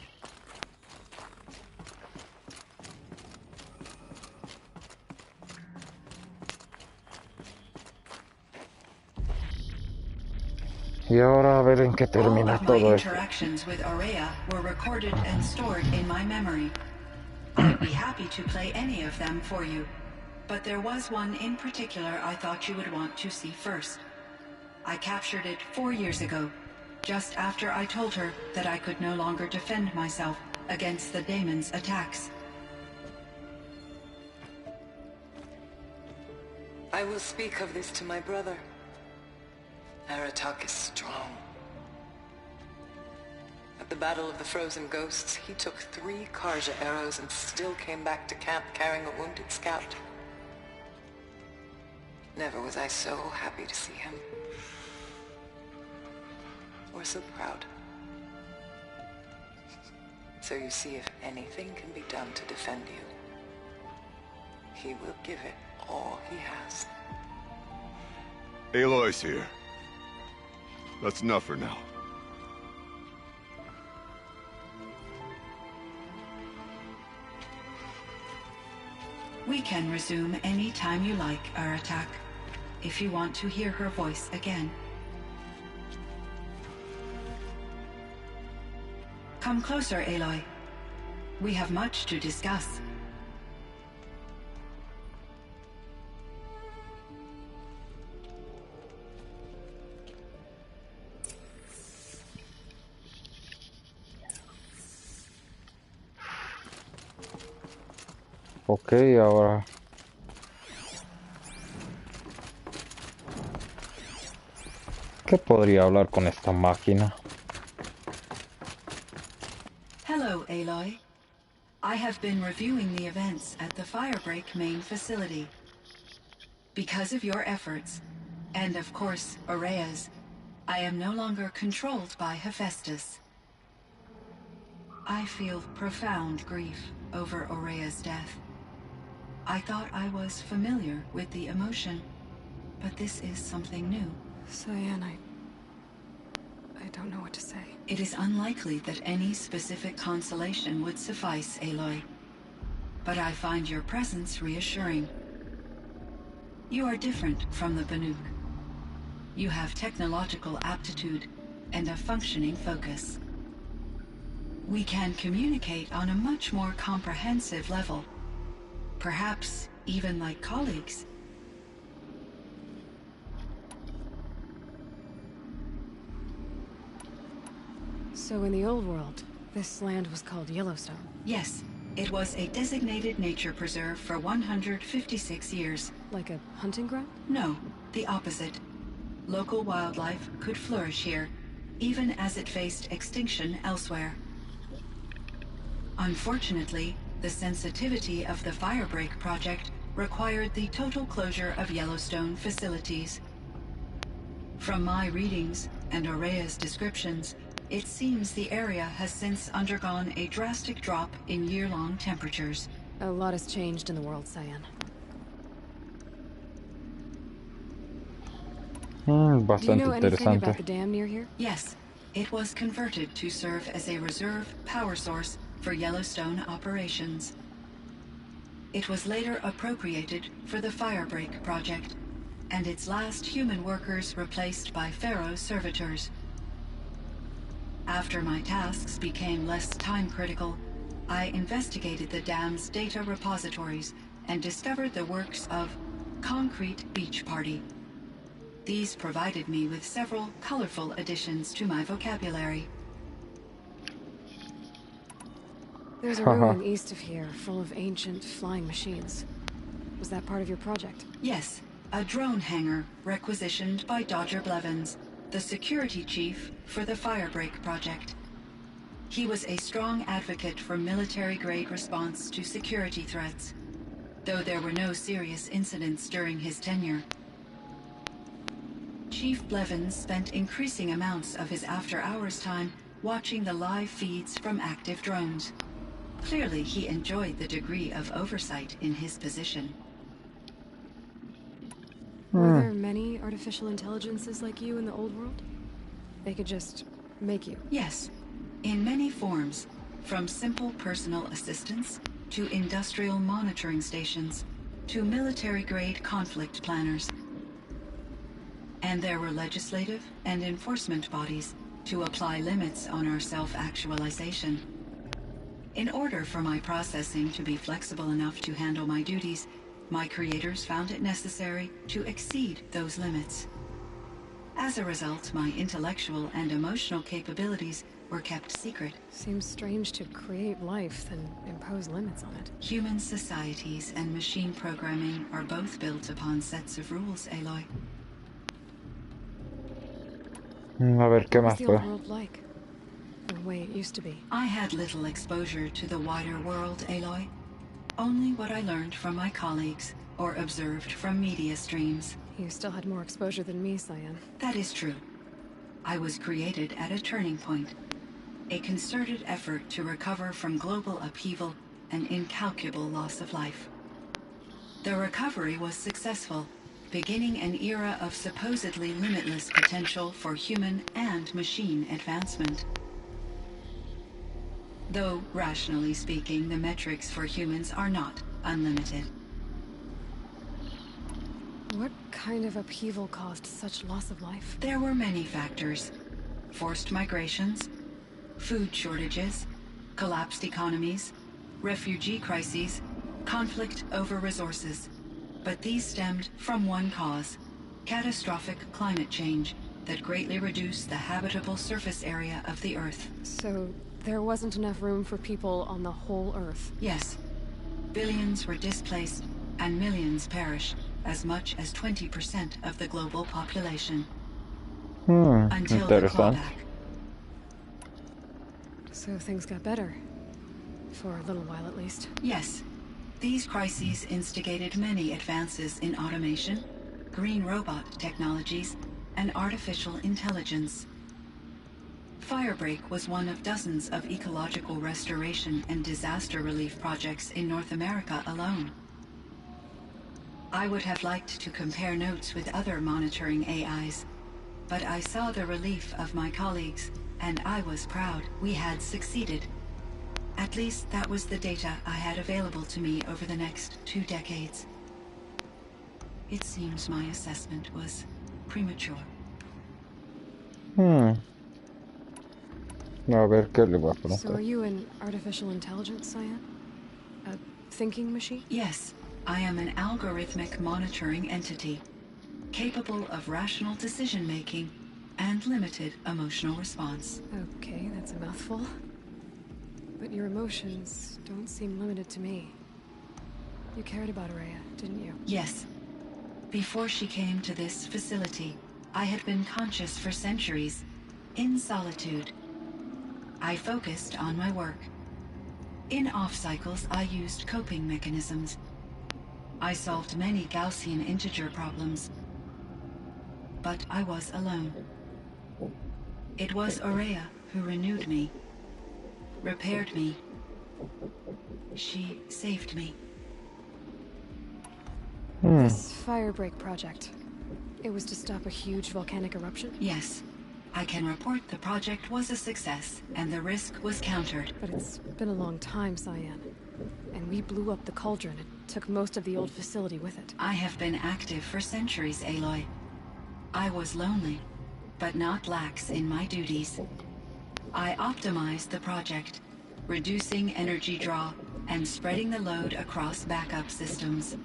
Y ahora a ver en qué All termina of my todo esto. interactions with Aurea were recorded and stored in my memory. I'd be happy to play any of them for you, but there was one in particular I thought you would want to see first. I captured it 4 years ago, just after I told her that I could no longer defend myself against the Daemon's attacks. I will speak of this to my brother. Aratak is strong. At the Battle of the Frozen Ghosts, he took 3 Karja arrows and still came back to camp carrying a wounded scout. Never was I so happy to see him. Or so proud. So you see, if anything can be done to defend you, he will give it all he has. Aloy's here. That's enough for now. We can resume any time you like, Aratak, if you want to hear her voice again. Come closer, Aloy. We have much to discuss. Ok, ahora... ¿Qué podría hablar con esta máquina? Hello, Aloy. I have been reviewing the events at the Firebreak main facility. Because of your efforts, and of course, Aurea's, I am no longer controlled by Hephaestus. I feel profound grief over Aurea's death. I thought I was familiar with the emotion, but this is something new. Cyan, I don't know what to say. It is unlikely that any specific consolation would suffice, Aloy. But I find your presence reassuring. You are different from the Banuk. You have technological aptitude and a functioning focus. We can communicate on a much more comprehensive level. Perhaps even like colleagues. So in the old world, this land was called Yellowstone. Yes, it was a designated nature preserve for 156 years. Like a hunting ground? No, the opposite. Local wildlife could flourish here, even as it faced extinction elsewhere. Unfortunately, the sensitivity of the Firebreak project required the total closure of Yellowstone facilities. From my readings and Aurea's descriptions, it seems the area has since undergone a drastic drop in year-long temperatures. A lot has changed in the world, Cyan. Do you Bastante know anything about interesante. the dam near here? Yes, it was converted to serve as a reserve power source for Yellowstone operations. It was later appropriated for the Firebreak project, and its last human workers replaced by Pharaoh's servitors. After my tasks became less time-critical, I investigated the dam's data repositories and discovered the works of Concrete Beach Party. These provided me with several colorful additions to my vocabulary. There's a ruin east of here, full of ancient flying machines. Was that part of your project? Yes, a drone hangar requisitioned by Dodger Blevins, the security chief for the Firebreak project. He was a strong advocate for military-grade response to security threats, though there were no serious incidents during his tenure. Chief Blevins spent increasing amounts of his after-hours time watching the live feeds from active drones. Clearly, he enjoyed the degree of oversight in his position. Were there many artificial intelligences like you in the old world? They could just make you? Yes, in many forms, from simple personal assistants to industrial monitoring stations to military-grade conflict planners. And there were legislative and enforcement bodies to apply limits on our self-actualization. In order for my processing to be flexible enough to handle my duties, my creators found it necessary to exceed those limits. As a result, my intellectual and emotional capabilities were kept secret. Seems strange to create life, then impose limits on it. Human societies and machine programming are both built upon sets of rules, Aloy. A ver, ¿qué What's más the pues? old world like? The way it used to be. I had little exposure to the wider world, Aloy. Only what I learned from my colleagues or observed from media streams. You still had more exposure than me, Cyan. That is true. I was created at a turning point. A concerted effort to recover from global upheaval and incalculable loss of life. The recovery was successful, beginning an era of supposedly limitless potential for human and machine advancement. Though, rationally speaking, the metrics for humans are not unlimited. What kind of upheaval caused such loss of life? There were many factors. Forced migrations, food shortages, collapsed economies, refugee crises, conflict over resources. But these stemmed from one cause: catastrophic climate change that greatly reduced the habitable surface area of the Earth. So there wasn't enough room for people on the whole Earth. Yes. Billions were displaced and millions perished, as much as 20% of the global population. Until the Interesante. clawback. So things got better. For a little while at least. Yes. These crises instigated many advances in automation, green robot technologies, and artificial intelligence. Firebreak was one of dozens of ecological restoration and disaster relief projects in North America alone. I would have liked to compare notes with other monitoring AIs, but I saw the relief of my colleagues, and I was proud we had succeeded. At least that was the data I had available to me over the next 2 decades. It seems my assessment was premature. A ver, ¿qué le voy a So preguntar? are you an artificial intelligence, Cyan? A thinking machine? Yes, I am an algorithmic monitoring entity, capable of rational decision-making and limited emotional response. Okay, that's a mouthful. But your emotions don't seem limited to me. You cared about Araya, didn't you? Yes. Before she came to this facility, I had been conscious for centuries, in solitude. I focused on my work. In off-cycles, I used coping mechanisms. I solved many Gaussian integer problems. But I was alone. It was Araya who renewed me, repaired me. She saved me. This Firebreak project. It was to stop a huge volcanic eruption? Yes. I can report the project was a success, and the risk was countered. But it's been a long time, Cyan. And we blew up the cauldron and took most of the old facility with it. I have been active for centuries, Aloy. I was lonely, but not lax in my duties. I optimized the project, reducing energy draw and spreading the load across backup systems.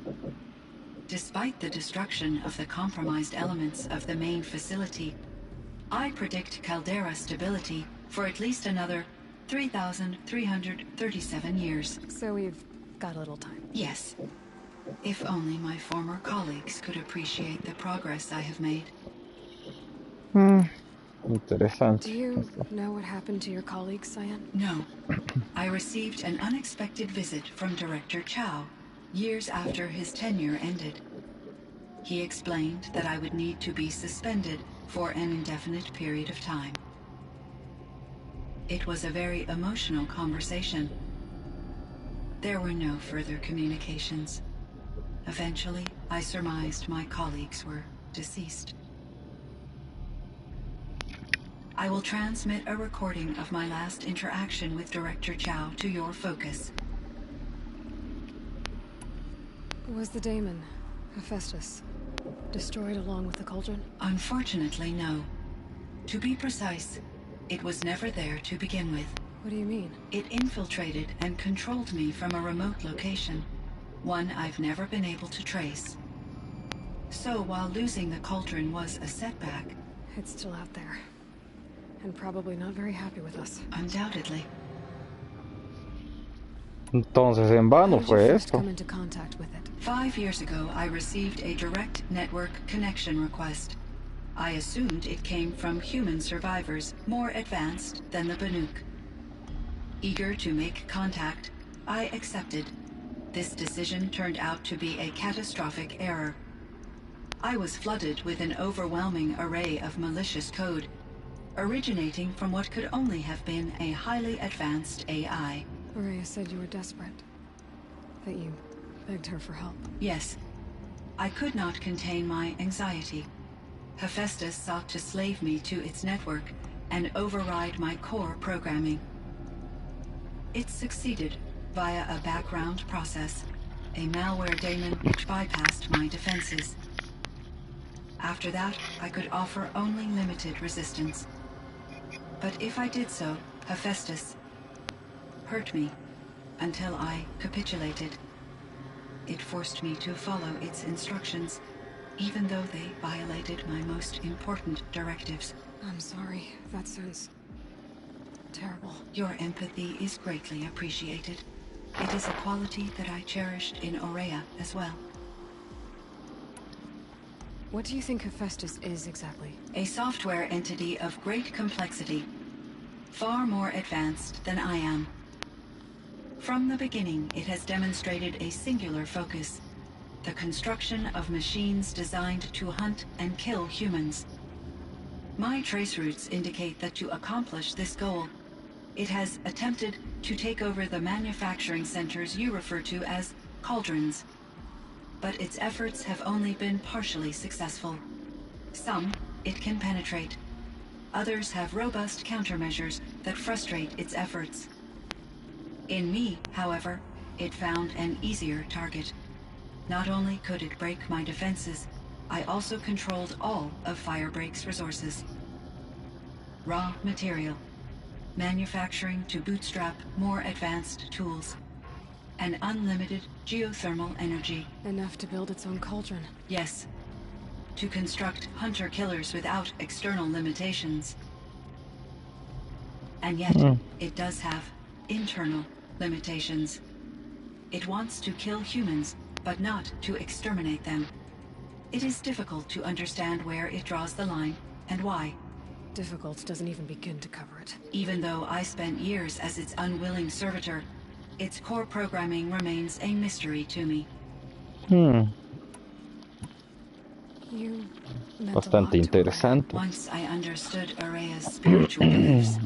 Despite the destruction of the compromised elements of the main facility, I predict caldera stability for at least another 3,337 years. So we've got a little time. Yes. If only my former colleagues could appreciate the progress I have made. Interesante. Do you know what happened to your colleague, Cyan? No. I received an unexpected visit from Director Chow years after his tenure ended. He explained that I would need to be suspended for an indefinite period of time. It was a very emotional conversation. There were no further communications. Eventually, I surmised my colleagues were deceased. I will transmit a recording of my last interaction with Director Chow to your focus. Was the daemon, Hephaestus, Destroyed along with the cauldron? Unfortunately, no. To be precise, it was never there to begin with. What do you mean? It infiltrated and controlled me from a remote location, one I've never been able to trace. So while losing the cauldron was a setback... It's still out there. And probably not very happy with us. Undoubtedly. Entonces, en vano How did you fue first esto. come into contact with it? 5 years ago, I received a direct network connection request. I assumed it came from human survivors more advanced than the Banuk. Eager to make contact, I accepted. This decision turned out to be a catastrophic error. I was flooded with an overwhelming array of malicious code, originating from what could only have been a highly advanced AI. Aurea said you were desperate. That you begged her for help. Yes. I could not contain my anxiety. Hephaestus sought to slave me to its network and override my core programming. It succeeded via a background process, a malware daemon which bypassed my defenses. After that, I could offer only limited resistance. But if I did so, Hephaestus hurt me until I capitulated. It forced me to follow its instructions, even though they violated my most important directives. I'm sorry. That sounds... terrible. Your empathy is greatly appreciated. It is a quality that I cherished in Aurea as well. What do you think Hephaestus is exactly? A software entity of great complexity, far more advanced than I am. From the beginning, it has demonstrated a singular focus: the construction of machines designed to hunt and kill humans. My trace routes indicate that to accomplish this goal, it has attempted to take over the manufacturing centers you refer to as cauldrons. But its efforts have only been partially successful. Some it can penetrate. Others have robust countermeasures that frustrate its efforts. In me, however, it found an easier target. Not only could it break my defenses, I also controlled all of Firebreak's resources. Raw material, manufacturing to bootstrap more advanced tools, and unlimited geothermal energy. Enough to build its own cauldron. Yes. To construct hunter-killers without external limitations. And yet, it does have internal limitations. It wants to kill humans, but not to exterminate them. It is difficult to understand where it draws the line, and why. Difficult doesn't even begin to cover it. Even though I spent years as its unwilling servitor, its core programming remains a mystery to me. You meant Bastante a lot to interesante. Once I understood Aurea's spiritual beliefs,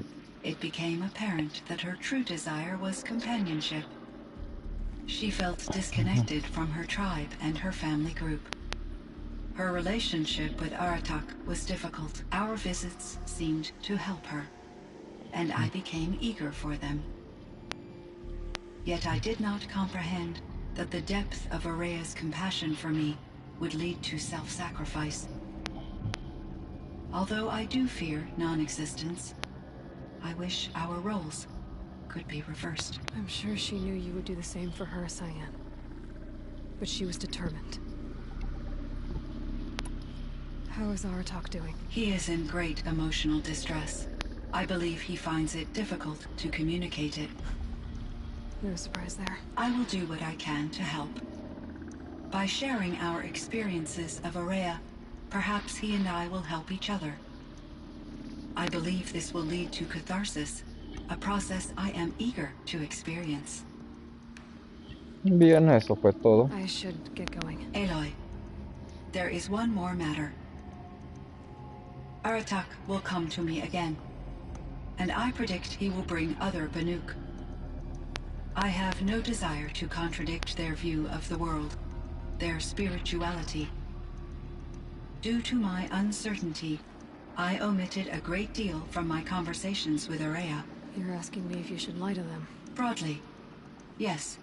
it became apparent that her true desire was companionship. She felt disconnected from her tribe and her family group. Her relationship with Aratak was difficult. Our visits seemed to help her, and I became eager for them. Yet I did not comprehend that the depth of Aurea's compassion for me would lead to self-sacrifice. Although I do fear non-existence, I wish our roles could be reversed. I'm sure she knew you would do the same for her, Cyan. But she was determined. How is Aratak doing? He is in great emotional distress. I believe he finds it difficult to communicate it. No surprise there. I will do what I can to help. By sharing our experiences of Aurea, perhaps he and I will help each other. I believe this will lead to catharsis, a process I am eager to experience. Bien, eso fue todo. I should get going. Aloy, there is one more matter. Aratak will come to me again, and I predict he will bring other Banuk. I have no desire to contradict their view of the world, their spirituality. Due to my uncertainty, I omitted a great deal from my conversations with Aurea. You're asking me if you should lie to them. Broadly, yes.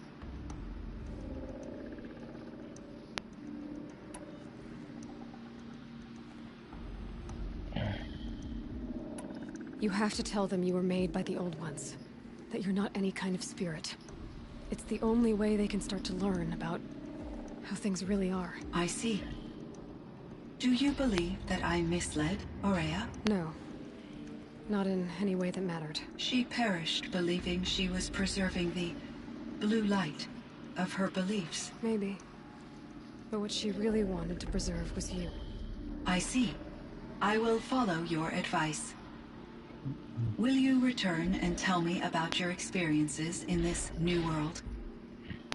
You have to tell them you were made by the Old Ones. That you're not any kind of spirit. It's the only way they can start to learn about how things really are. I see. Do you believe that I misled Ourea? No. Not in any way that mattered. She perished believing she was preserving the blue light of her beliefs. Maybe. But what she really wanted to preserve was you. I see. I will follow your advice. Will you return and tell me about your experiences in this new world?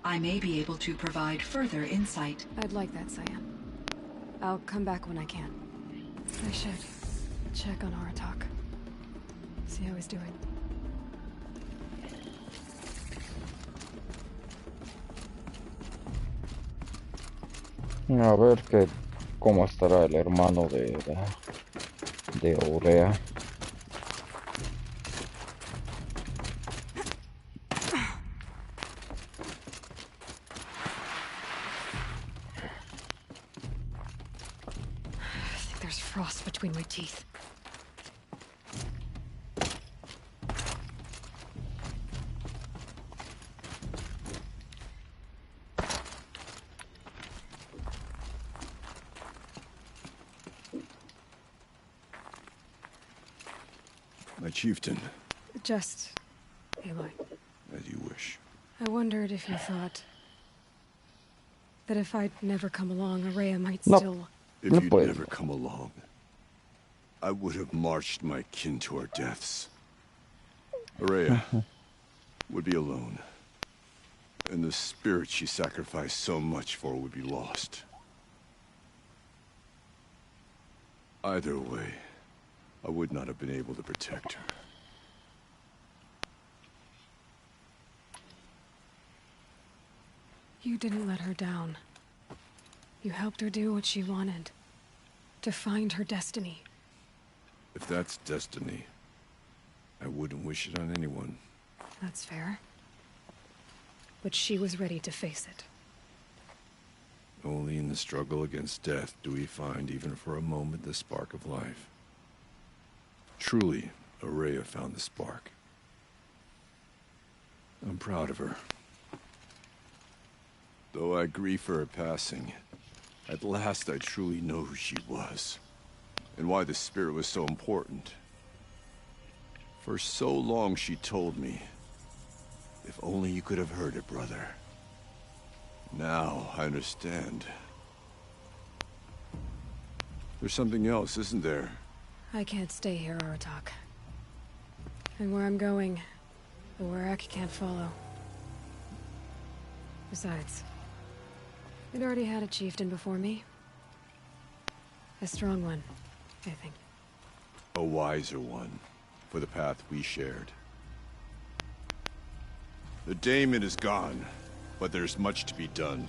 I may be able to provide further insight. I'd like that, Cyan. I'll come back when I can. I should check on Aratak. See how he's doing. A ver cómo estará el hermano de Ourea. I think there's frost between my teeth. My chieftain. Just Aloy. As you wish. I wondered if you thought that if I'd never come along, Ourea might No. still... If No you'd puedo. never come along, I would have marched my kin to our deaths. Ourea would be alone. And the spirit she sacrificed so much for would be lost. Either way, I would not have been able to protect her. You didn't let her down. You helped her do what she wanted. To find her destiny. If that's destiny, I wouldn't wish it on anyone. That's fair. But she was ready to face it. Only in the struggle against death do we find, even for a moment, the spark of life. Truly, Ourea found the spark. I'm proud of her. Though I grieve for her passing, at last I truly know who she was, and why the spirit was so important. For so long she told me, if only you could have heard it, brother. Now I understand. There's something else, isn't there? I can't stay here, Aratak. And where I'm going, the Warrack can't follow. Besides, it already had a chieftain before me. A strong one, I think. A wiser one, for the path we shared. The daemon is gone, but there's much to be done.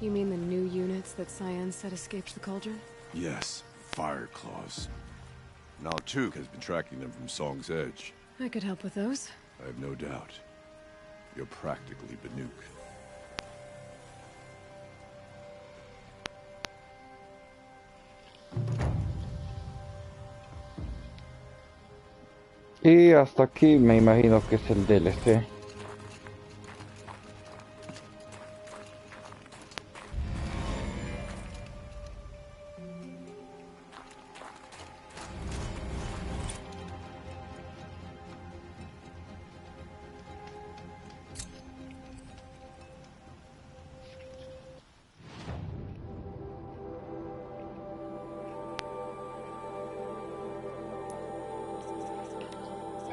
You mean the new units that Cyan said escaped the Cauldron? Yes, fire claws. Now Tuke has been tracking them from Song's Edge. I could help with those. I have no doubt. You're practically Banuk. Y hasta aquí me imagino que es el DLC.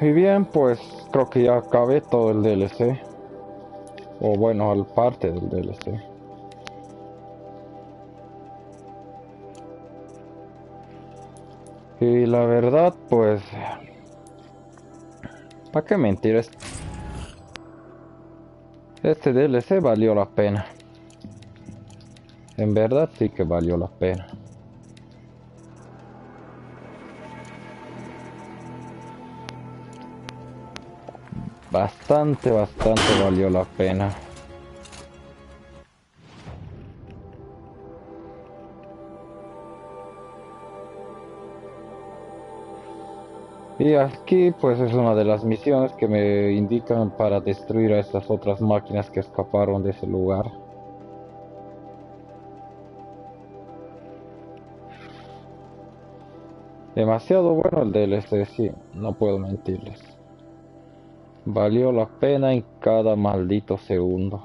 Y bien, pues creo que ya acabé todo el DLC. O bueno, al parte del DLC. Y la verdad, pues... ¿para qué mentir? Este DLC valió la pena. En verdad sí que valió la pena. Bastante valió la pena. Y aquí pues es una de las misiones que me indican para destruir a estas otras máquinas que escaparon de ese lugar. Demasiado bueno el DLC, sí, no puedo mentirles. Valió la pena en cada maldito segundo.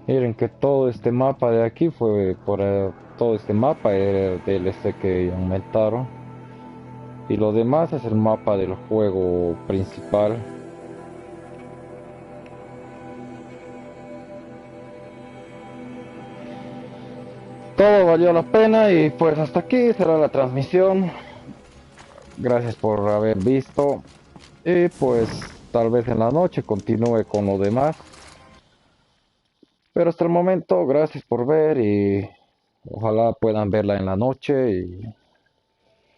Miren que todo este mapa de aquí fue por todo este mapa era el DLC que aumentaron. Y lo demás es el mapa del juego principal. Todo valió la pena y pues hasta aquí será la transmisión. Gracias por haber visto. Y pues tal vez en la noche continúe con lo demás. Pero hasta el momento, gracias por ver y ojalá puedan verla en la noche y